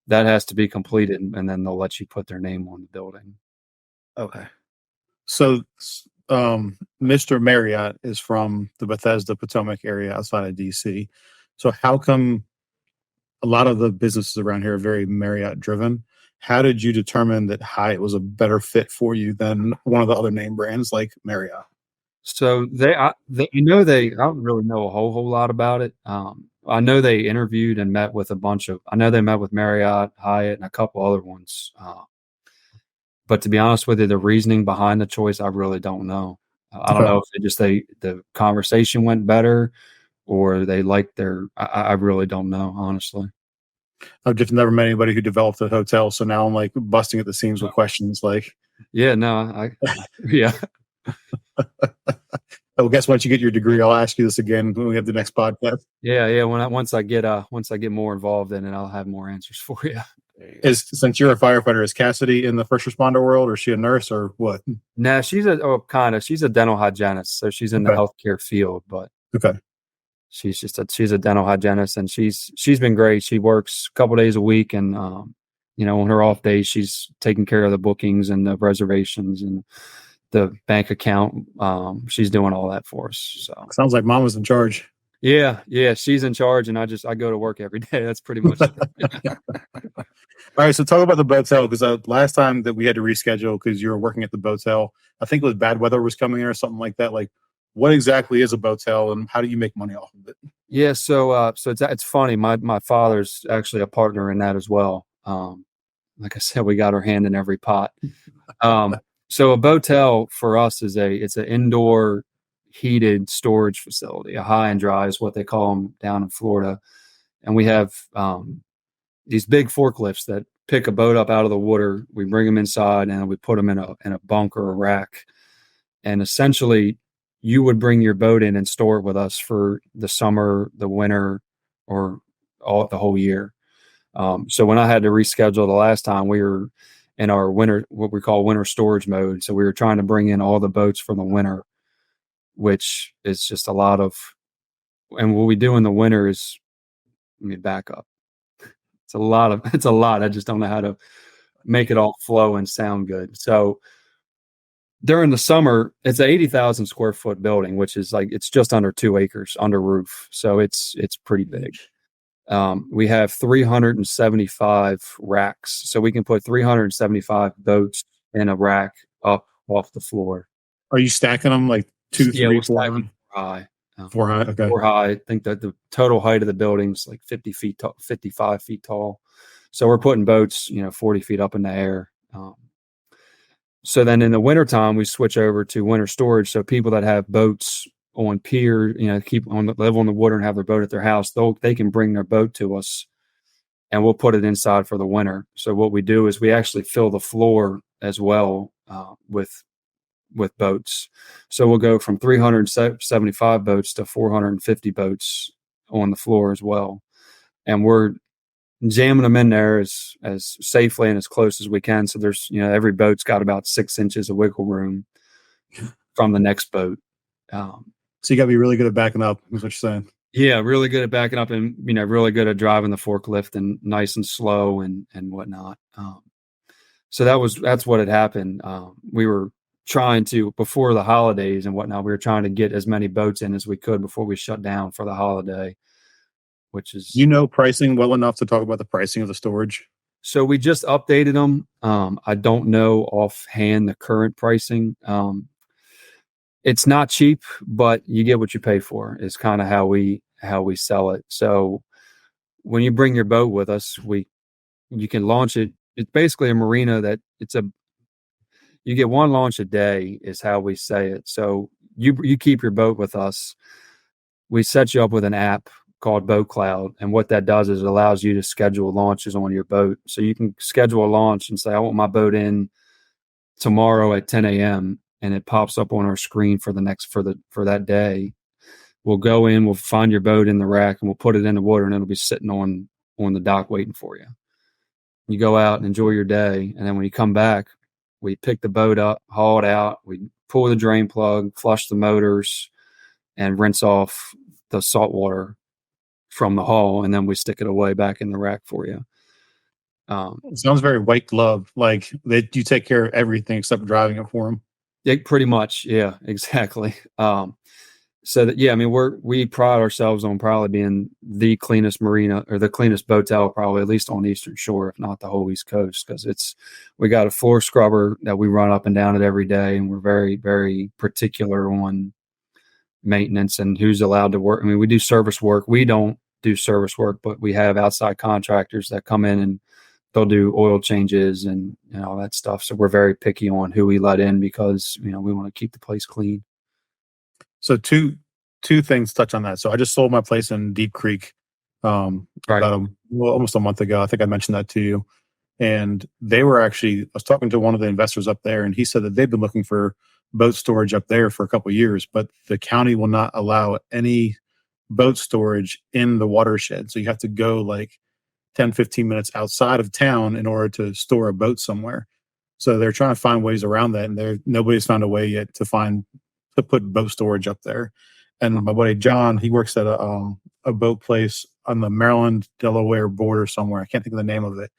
that has to be completed. And then they'll let you put their name on the building. Okay. So, Mr. Marriott is from the Bethesda Potomac area outside of DC. So how come a lot of the businesses around here are very Marriott driven? How did you determine that Hyatt was a better fit for you than one of the other name brands like Marriott? So I don't really know a whole lot about it. I know they interviewed and met with they met with Marriott, Hyatt, and a couple other ones. But to be honest with you, the reasoning behind the choice, I really don't know. I don't know if the conversation went better or they liked I really don't know, honestly. I've just never met anybody who developed a hotel. So now I'm like busting at the seams with questions like. Yeah, no, yeah. Oh, guess once you get your degree, I'll ask you this again when we have the next podcast. Yeah. Once I get more involved in it, I'll have more answers for you. Since you're a firefighter, is Cassidy in the first responder world, or is she a nurse, or what? Nah, she's a dental hygienist, so she's in the healthcare field, but she's a dental hygienist, and she's been great. She works a couple days a week, and on her off days, she's taking care of the bookings and the reservations and the bank account. She's doing all that for us. So sounds like mom was in charge. Yeah, she's in charge, and I go to work every day. That's pretty much it. All right, so talk about the boatel, because last time that we had to reschedule because you were working at the boatel, I think it was bad weather was coming in or something like that. Like, what exactly is a boatel, and how do you make money off of it? Yeah, so it's funny. My father's actually a partner in that as well. Like I said, we got our hand in every pot. So a boatel for us it's an indoor heated storage facility. A high and dry is what they call them down in Florida, and we have these big forklifts that pick a boat up out of the water. We bring them inside and we put them in a bunk or a rack. And essentially, you would bring your boat in and store it with us for the summer, the winter, or the whole year. So when I had to reschedule the last time, we were in our winter, what we call winter storage mode. So we were trying to bring in all the boats for the winter, which is just a lot of. And what we do in the winter is, let me back up. It's a lot. I just don't know how to make it all flow and sound good. So during the summer, it's an 80,000 square foot building, which is it's just under 2 acres under roof. So it's pretty big. We have 375 racks. So we can put 375 boats in a rack up off the floor. Are you stacking them like 2, 3, 4 high? 4 high. Okay. 4 high. I think that the total height of the building's like 50 feet tall, 55 feet tall. So we're putting boats, 40 feet up in the air. So then in the wintertime, we switch over to winter storage. So people that have boats on pier, live on the water and have their boat at their house, they can bring their boat to us and we'll put it inside for the winter. So what we do is we actually fill the floor as well with boats. So we'll go from 375 boats to 450 boats on the floor as well. And we're jamming them in there as safely and as close as we can. So there's, every boat's got about 6 inches of wiggle room from the next boat. So you got to be really good at backing up, is what you're saying. Yeah, really good at backing up and, really good at driving the forklift and nice and slow and whatnot. So that's what had happened. We were trying to, before the holidays and whatnot, we were trying to get as many boats in as we could before we shut down for the holiday, which is... pricing well enough to talk about the pricing of the storage? So we just updated them. I don't know offhand the current pricing. It's not cheap, but you get what you pay for is kind of how we sell it. So when you bring your boat with us, you can launch it. It's basically a marina that you get one launch a day is how we say it. So you keep your boat with us. We set you up with an app called Boat Cloud. And what that does is it allows you to schedule launches on your boat. So you can schedule a launch and say, I want my boat in tomorrow at 10 a.m. and it pops up on our screen for that day. We'll go in, we'll find your boat in the rack and we'll put it in the water and it'll be sitting on the dock waiting for you. You go out and enjoy your day. And then when you come back, we pick the boat up, haul it out, we pull the drain plug, flush the motors, and rinse off the salt water from the hull, and then we stick it away back in the rack for you. It sounds very white glove, like you take care of everything except driving it for them. Yeah, pretty much. Yeah, exactly. So that, yeah, I mean, we pride ourselves on probably being the cleanest marina or the cleanest boatel, probably at least on the Eastern Shore, if not the whole East Coast, because we got a floor scrubber that we run up and down it every day, and we're very, very particular on maintenance and who's allowed to work. I mean, we do service work. We don't do service work, but we have outside contractors that come in and they'll do oil changes and all that stuff. So we're very picky on who we let in because we want to keep the place clean. So two things touch on that. So I just sold my place in Deep Creek about almost a month ago. I think I mentioned that to you. And they were I was talking to one of the investors up there, and he said that they've been looking for boat storage up there for a couple of years, but the county will not allow any boat storage in the watershed. So you have to go 10, 15 minutes outside of town in order to store a boat somewhere. So they're trying to find ways around that, and nobody's found a way yet to put boat storage up there. And my buddy John, he works at a boat place on the Maryland Delaware border somewhere. I can't think of the name of it.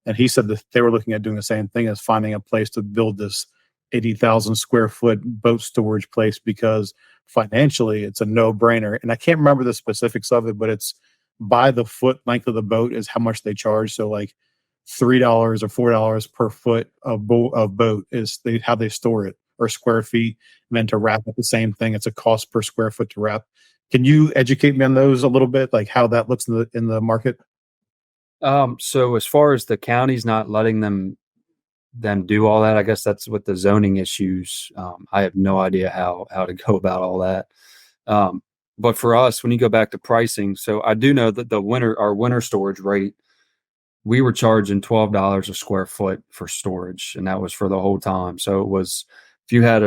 And he said that they were looking at doing the same thing as finding a place to build this 80,000 square foot boat storage place, because financially it's a no-brainer. And I can't remember the specifics of it, but it's by the foot length of the boat is how much they charge. So like $3 or $4 per foot of boat is how they store it, or square feet. And then to wrap it, the same thing. It's a cost per square foot to wrap. Can you educate me on those a little bit, like how that looks in the market? So as far as the county's not letting them do all that, I guess that's with the zoning issues. I have no idea how to go about all that. But for us, when you go back to pricing, so I do know that our winter storage rate, we were charging $12 a square foot for storage, and that was for the whole time. So it was, if you had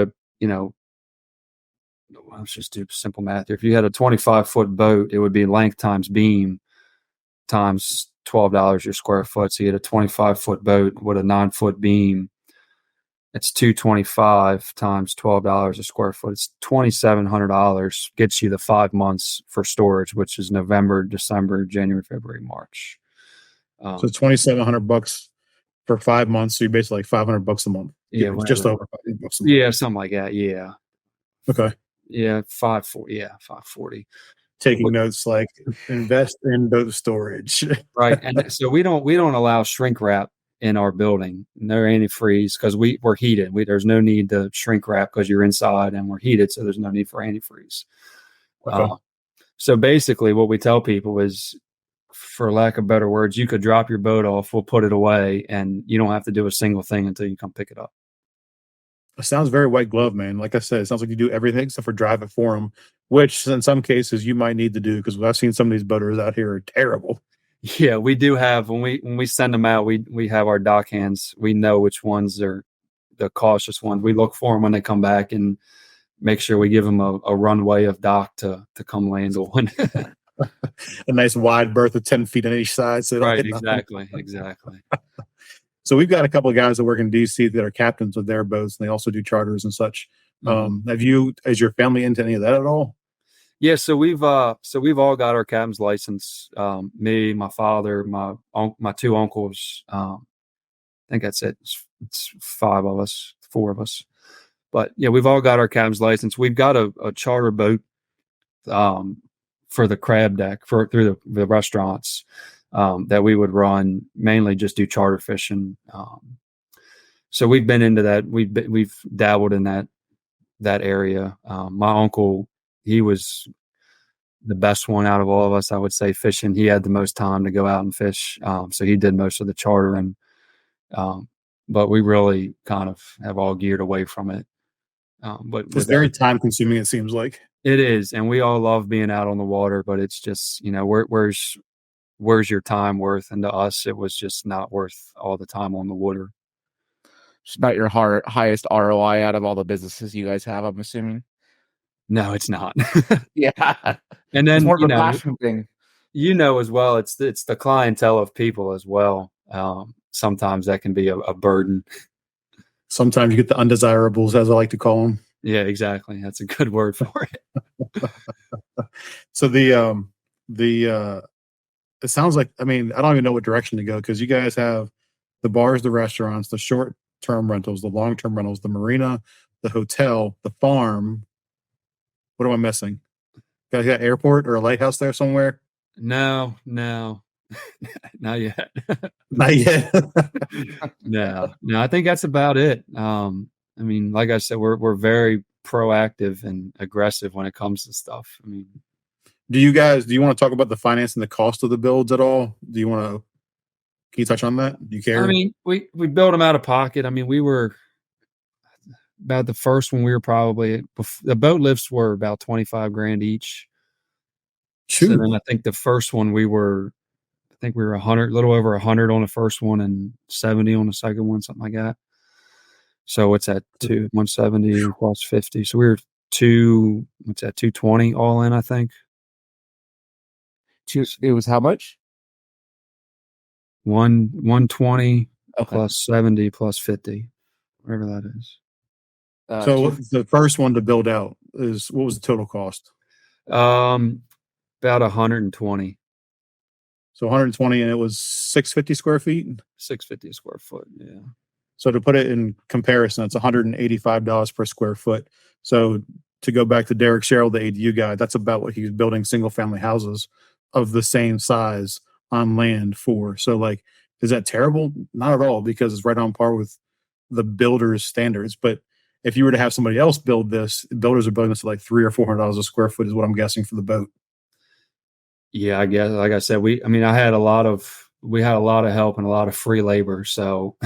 let's just do simple math here. If you had a 25-foot boat, it would be length times beam times $12 your square foot. So you had a 25-foot boat with a 9-foot beam. It's $225 times $12 a square foot. It's $2,700. Gets you the 5 months for storage, which is November, December, January, February, March. So $2,700 for 5 months. So you're basically like $500 a month. Yeah, just over $500 a month. Yeah, something like that. Yeah. Okay. Yeah, 540. Yeah, 540. Taking notes like invest in boat storage. Right. And so we don't allow shrink wrap in our building. No antifreeze, because we're heated. There's no need to shrink wrap because you're inside and we're heated, so there's no need for antifreeze. Okay. So basically what we tell people is, for lack of better words, you could drop your boat off, we'll put it away, and you don't have to do a single thing until you come pick it up. It sounds very white glove, man. Like I said, it sounds like you do everything except for drive it for them, which in some cases you might need to do, because I've seen some of these boaters out here are terrible. Yeah, we do have, when we send them out, we have our dock hands. We know which ones are the cautious ones. We look for them when they come back and make sure we give them a runway of dock to come land on. A nice wide berth of 10 feet on each side. So right, exactly. So we've got a couple of guys that work in DC that are captains of their boats, and they also do charters and such. Is your family into any of that at all? Yeah, so we've all got our captain's license. Me, my father, my two uncles. I think that's it. It's 4 of us. But yeah, we've all got our captain's license. We've got a charter boat for the crab deck through the restaurants that we would run, mainly just do charter fishing. So we've been into that. We've dabbled in that area. My uncle, he was the best one out of all of us, I would say, fishing. He had the most time to go out and fish. So he did most of the chartering. But we really kind of have all geared away from it. But it's very time consuming, it seems like. It is. And we all love being out on the water, but it's just, where's your time worth? And to us, it was just not worth all the time on the water. It's not your highest ROI out of all the businesses you guys have, I'm assuming. No, it's not. Yeah. And then, it's more of a passion thing. As well, it's the clientele of people as well. Sometimes that can be a burden. Sometimes you get the undesirables, as I like to call them. Yeah, exactly. That's a good word for it. So it sounds like, I don't even know what direction to go, because you guys have the bars, the restaurants, the short-term rentals, the long-term rentals, the marina, the hotel, the farm. What am I missing? Got an airport or a lighthouse there somewhere? No, not yet. Not yet. No, I think that's about it. Like I said, we're very proactive and aggressive when it comes to stuff. Do you want to talk about the finance and the cost of the builds at all? Can you touch on that? Do you care? We built them out of pocket. We were about the first one. We were probably, the boat lifts were about $25,000 each. Shoot. So then I think the first one we were 100, little over 100 on the first one and 70 on the second one, something like that. So it's at 170 plus 50. So we were 220 all in, I think. It was how much? 120 Okay. plus 70 plus 50, whatever that is. So the first one to build out is, what was the total cost? About 120. So 120, and it was 650 square feet. 650 a square foot. Yeah. So to put it in comparison, it's $185 per square foot. So to go back to Derek Sherrill, the ADU guy, that's about what he's building single family houses of the same size on land for. So like, is that terrible? Not at all, because it's right on par with the builder's standards. But if you were to have somebody else build this, builders are building this at like $300 or $400 a square foot is what I'm guessing for the boat. Yeah, I guess, like I said, we had a lot of help and a lot of free labor. So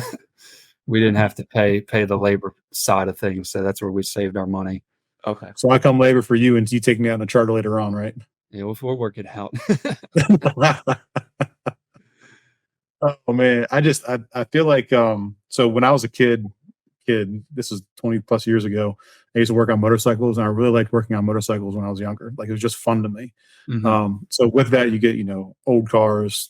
we didn't have to pay the labor side of things. So that's where we saved our money. Okay. So I come labor for you and you take me out on a charter later on, right? Yeah, we'll work it out. Oh man, I feel like so when I was a kid, this is 20 plus years ago, I used to work on motorcycles, and I really liked working on motorcycles when I was younger. Like, it was just fun to me. Mm-hmm. So with that, you get, old cars,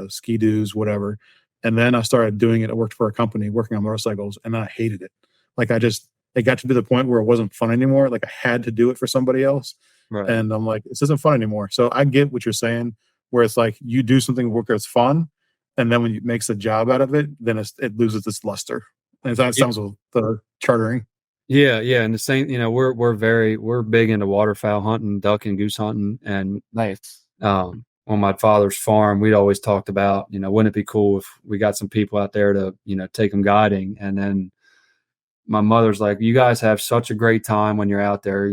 ski-doos, whatever. And then I started doing it. I worked for a company working on motorcycles, and I hated it. Like, it got to be the point where it wasn't fun anymore. Like, I had to do it for somebody else. Right. And I'm like, this isn't fun anymore. So I get what you're saying, where it's like you do something work that's fun, and then when it makes a job out of it, then it loses its luster. And that sounds with the chartering. Yeah, and the same. We're big into waterfowl hunting, duck and goose hunting, and Nice. on my father's farm, we'd always talked about, wouldn't it be cool if we got some people out there to, take them guiding. And then my mother's like, you guys have such a great time when you're out there.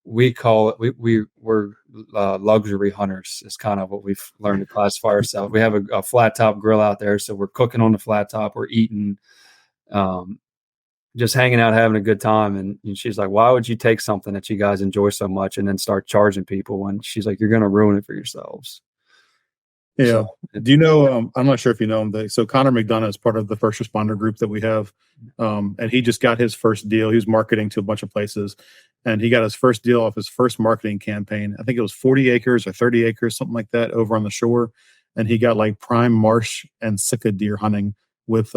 We call it, we're luxury hunters is kind of what we've learned to classify ourselves. We have a flat top grill out there. So we're cooking on the flat top, we're eating, just hanging out, having a good time. And she's like, why would you take something that you guys enjoy so much and then start charging people? When she's like, you're going to ruin it for yourselves. Yeah. So, do you know, I'm not sure if you know him, so Connor McDonough is part of the first responder group that we have. And he just got his first deal. He was marketing to a bunch of places, and he got his first deal off his first marketing campaign. I think it was 40 acres or 30 acres, something like that, over on the shore. And he got like prime marsh and sika deer hunting with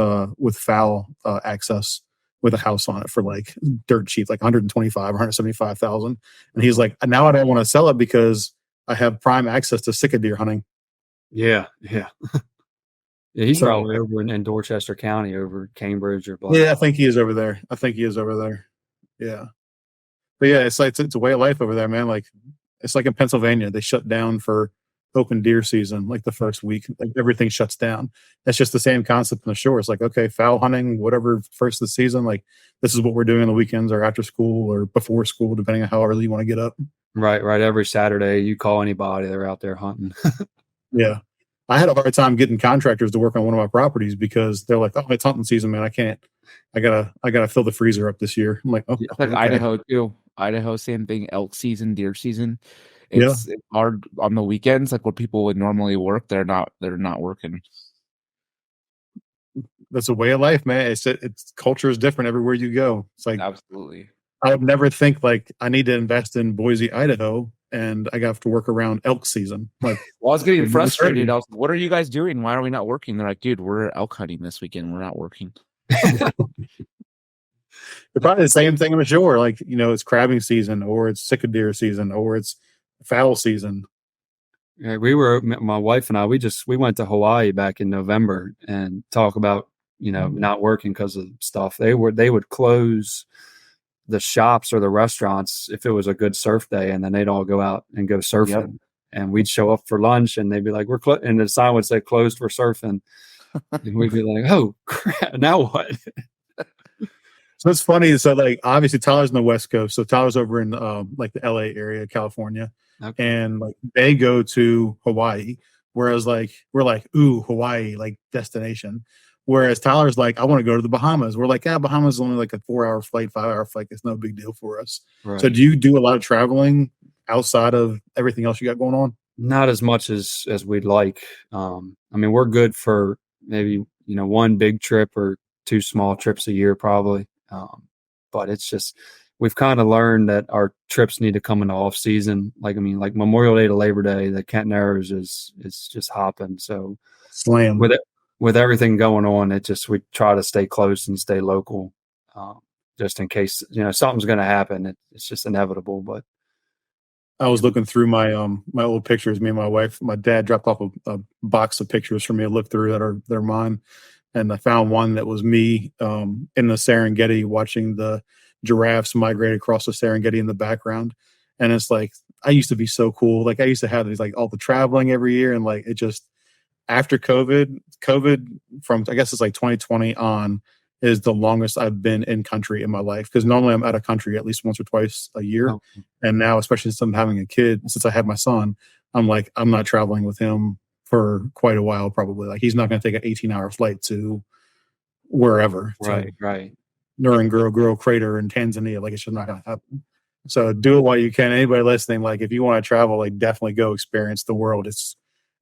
fowl access, with a house on it for like dirt cheap, like 125, 175,000. And he's like, now I don't want to sell it because I have prime access to sika deer hunting. Yeah. Yeah, he's probably over in Dorchester County, over Cambridge or Yeah, I think he is over there. Yeah. But yeah, it's a way of life over there, man. Like, it's like in Pennsylvania, they shut down for open deer season, like the first week, like everything shuts down. That's just the same concept on the shore. It's like, okay, fowl hunting, whatever, first of the season, like this is what we're doing on the weekends or after school or before school, depending on how early you want to get up. Right. Every Saturday, you call anybody, they're out there hunting. Yeah. I had a hard time getting contractors to work on one of my properties because they're like, oh, it's hunting season, man. I can't. I gotta fill the freezer up this year. I'm like, oh, Like okay. Idaho too. Idaho, same thing. Elk season, deer season. It's hard on the weekends, like what people would normally work. They're not working. That's a way of life, man. It's culture is different everywhere you go. It's like, absolutely. I would never think like I need to invest in Boise, Idaho, and I have to work around elk season. Like, well, I was getting frustrated. I was like, what are you guys doing? Why are we not working? They're like, dude, we're elk hunting this weekend. We're not working. They're probably the same thing on the shore. Like, it's crabbing season, or it's sika deer season, or it's fowl season. Yeah, my wife and I, we went to Hawaii back in November and talk about, not working because of stuff. They would close the shops or the restaurants if it was a good surf day, and then they'd all go out and go surfing. Yep. And we'd show up for lunch, and they'd be like, and the sign would say closed for surfing. And we'd be like, oh crap, now what? So it's funny. So like, obviously Tyler's on the West Coast. So Tyler's over in like the LA area, California. Okay. And like they go to Hawaii. Whereas like, we're like, ooh, Hawaii, like destination. Whereas Tyler's like, I want to go to the Bahamas. We're like, Bahamas is only like a 4-hour flight, 5-hour flight. It's no big deal for us. Right. So do you do a lot of traveling outside of everything else you got going on? Not as much as we'd like. I mean, we're good for maybe, one big trip or 2 small trips a year, probably. But it's just, we've kind of learned that our trips need to come in the off season. Like Memorial Day to Labor Day, the Kent Narrows is just hopping. So Slam. With everything going on, we try to stay close and stay local, just in case, something's going to happen. It's just inevitable. But I was looking through my old pictures. Me and my wife, my dad dropped off a box of pictures for me to look through they're mine. And I found one that was me in the Serengeti watching the giraffes migrate across the Serengeti in the background. And it's like, I used to be so cool. Like I used to have these, like all the traveling every year. And like, it just, after COVID from, I guess it's like 2020 on, is the longest I've been in country in my life. Because normally I'm out of country at least once or twice a year. Oh. And now, especially since I'm having a kid, since I had my son, I'm like, I'm not traveling with him for quite a while, probably. Like he's not going to take an 18-hour flight to wherever. Right. Ngorongoro Crater in Tanzania. Like it's just not going to happen. So do it while you can. Anybody listening, like if you want to travel, like definitely go experience the world.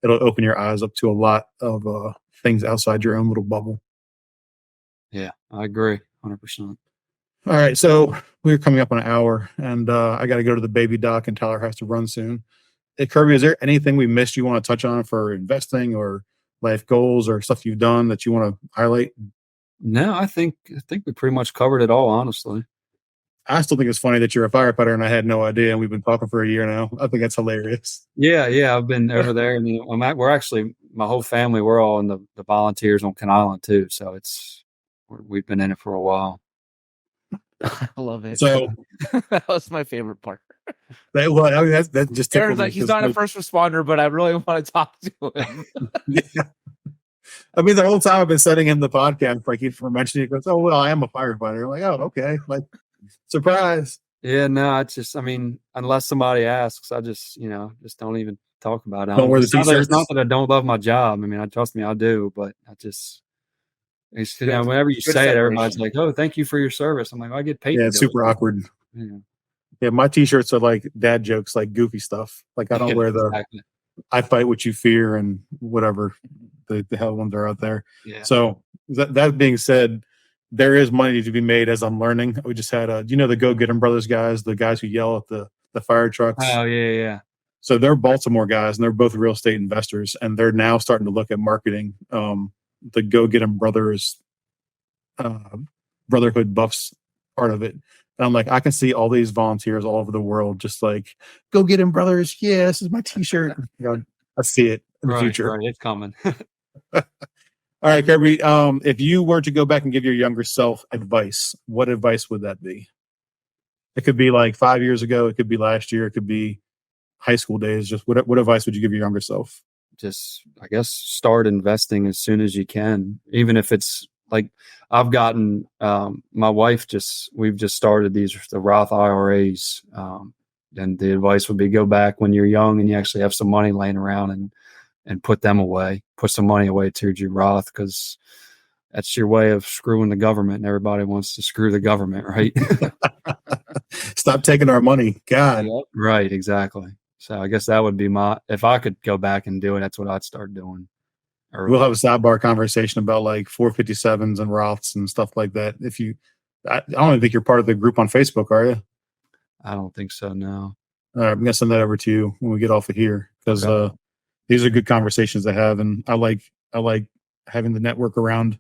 It'll open your eyes up to a lot of things outside your own little bubble. Yeah, I agree 100%. All right. So we're coming up on an hour and I got to go to the baby dock and Tyler has to run soon. Hey, Kirby, is there anything we missed you want to touch on for investing or life goals or stuff you've done that you want to highlight? No, I think we pretty much covered it all, honestly. I still think it's funny that you're a firefighter and I had no idea, and we've been talking for a year now. I think that's hilarious. Yeah, I've been over there, and we're actually, my whole family, we're all in the volunteers on Ken Island too. So we've been in it for a while. I love it. So that was my favorite part. That's just Aaron's like, he's not a first responder, but I really want to talk to him. Yeah. I mean, the whole time I've been sending him the podcast, like he's mentioning, he goes, "Oh well, I am a firefighter." I'm like, "Oh, okay." Like, surprise. Yeah, no, it's just, I mean, unless somebody asks, I just don't even talk about it. Don't wear the t-shirts. It's not that I don't love my job. I mean, trust me, I do, but whenever you say it, everybody's like, "Oh, thank you for your service." I'm like, I get paid. Yeah, it's super awkward. Yeah, my t-shirts are like dad jokes, like goofy stuff. Like I don't wear exactly. I fight what you fear and whatever the hell ones are out there. Yeah. So that being said, there is money to be made as I'm learning. We just had the Go Get 'em Brothers guys, the guys who yell at the fire trucks. Oh yeah. So they're Baltimore guys and they're both real estate investors and they're now starting to look at marketing the Go Get 'em Brothers Brotherhood Buffs part of it. And I'm like, I can see all these volunteers all over the world just like, "Go Get 'em Brothers. Yeah, this is my t-shirt." I see it in the future. Right, it's coming. All right, Kirby. If you were to go back and give your younger self advice, what advice would that be? It could be like 5 years ago. It could be last year. It could be high school days. Just what advice would you give your younger self? Just, I guess, start investing as soon as you can, even if it's like I've gotten my wife we've just started the Roth IRAs. And the advice would be go back when you're young and you actually have some money laying around and put them away, put some money away towards your Roth, because that's your way of screwing the government. And everybody wants to screw the government, right? Stop taking our money. God. Right. Exactly. So I guess that would be if I could go back and do it, that's what I'd start doing. We'll have a sidebar conversation about like 457s and Roths and stuff like that. I don't even think you're part of the group on Facebook, are you? I don't think so. No. All right, I'm gonna send that over to you when we get off of here because these are good conversations to have, and I like having the network around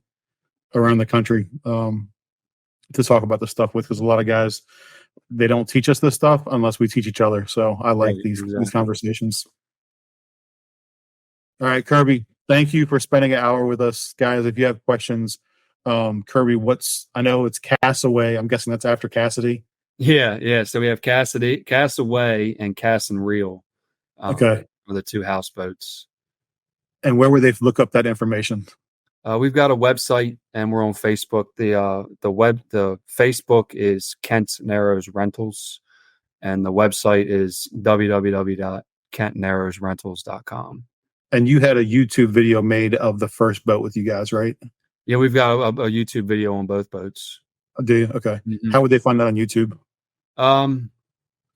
the country to talk about this stuff with, because a lot of guys, they don't teach us this stuff unless we teach each other. So I like these conversations. All right, Kirby, thank you for spending an hour with us, guys. If you have questions, Kirby, I know it's Castaway. I'm guessing that's after Cassidy. Yeah. So we have Castaway and Cass and Reel. Okay. For the two houseboats. And where would they look up that information? We've got a website and we're on Facebook. The Facebook is Kent Narrows Rentals, and the website is www.kentnarrowsrentals.com. And you had a YouTube video made of the first boat with you guys, right? Yeah, we've got a YouTube video on both boats. Do you? Okay. Mm-hmm. How would they find that on YouTube?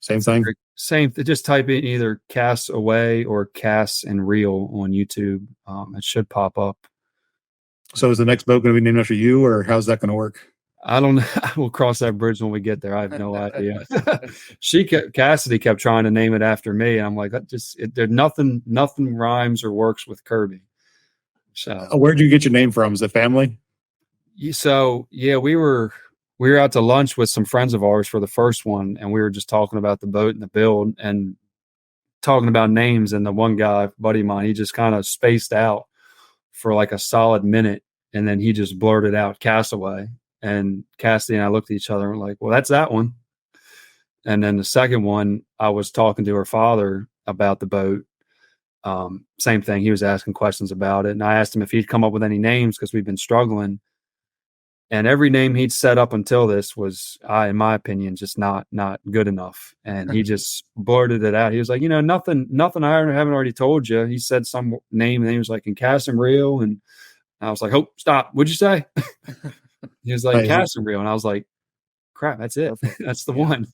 Same thing. Same. Just type in either Cass Away or Cass and Reel on YouTube. It should pop up. So is the next boat going to be named after you, or how's that going to work? I don't know. We'll cross that bridge when we get there. I have no idea. Cassidy kept trying to name it after me. And I'm like, there's nothing rhymes or works with Kirby. So where'd you get your name from? Is it family? So yeah, we were out to lunch with some friends of ours for the first one, and we were just talking about the boat and the build and talking about names. And the one guy, buddy of mine, he just kind of spaced out for like a solid minute, and then he just blurted out Castaway. And Cassidy and I looked at each other and were like, well, that's that one. And then the second one, I was talking to her father about the boat. Same thing. He was asking questions about it. And I asked him if he'd come up with any names because we've been struggling. And every name he'd set up until this was, in my opinion, just not good enough. And he just blurted it out. He was like, nothing I haven't already told you. He said some name, and he was like, in Cass and Rio. And I was like, oh, stop. What'd you say? He was like, Cass and Rio. And I was like, crap, that's it. That's the one.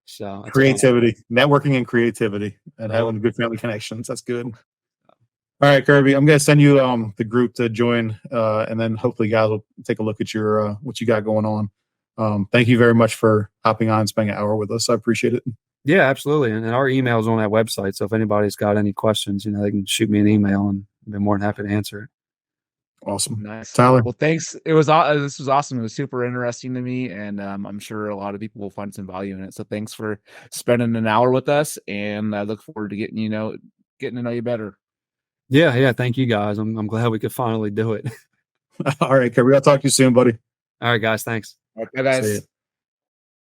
So creativity, networking and creativity, and having good family connections. That's good. All right, Kirby, I'm going to send you the group to join, and then hopefully guys will take a look at your what you got going on. Thank you very much for hopping on and spending an hour with us. I appreciate it. Yeah, absolutely. And our email is on that website. So if anybody's got any questions, they can shoot me an email, and I'd be more than happy to answer it. Awesome. Nice. Tyler. Well, thanks. This was awesome. It was super interesting to me, and I'm sure a lot of people will find some value in it. So thanks for spending an hour with us, and I look forward to getting to know you better. Yeah. Thank you guys. I'm glad we could finally do it. All right, Kirby. I'll talk to you soon, buddy. All right, guys. Thanks. Okay, guys.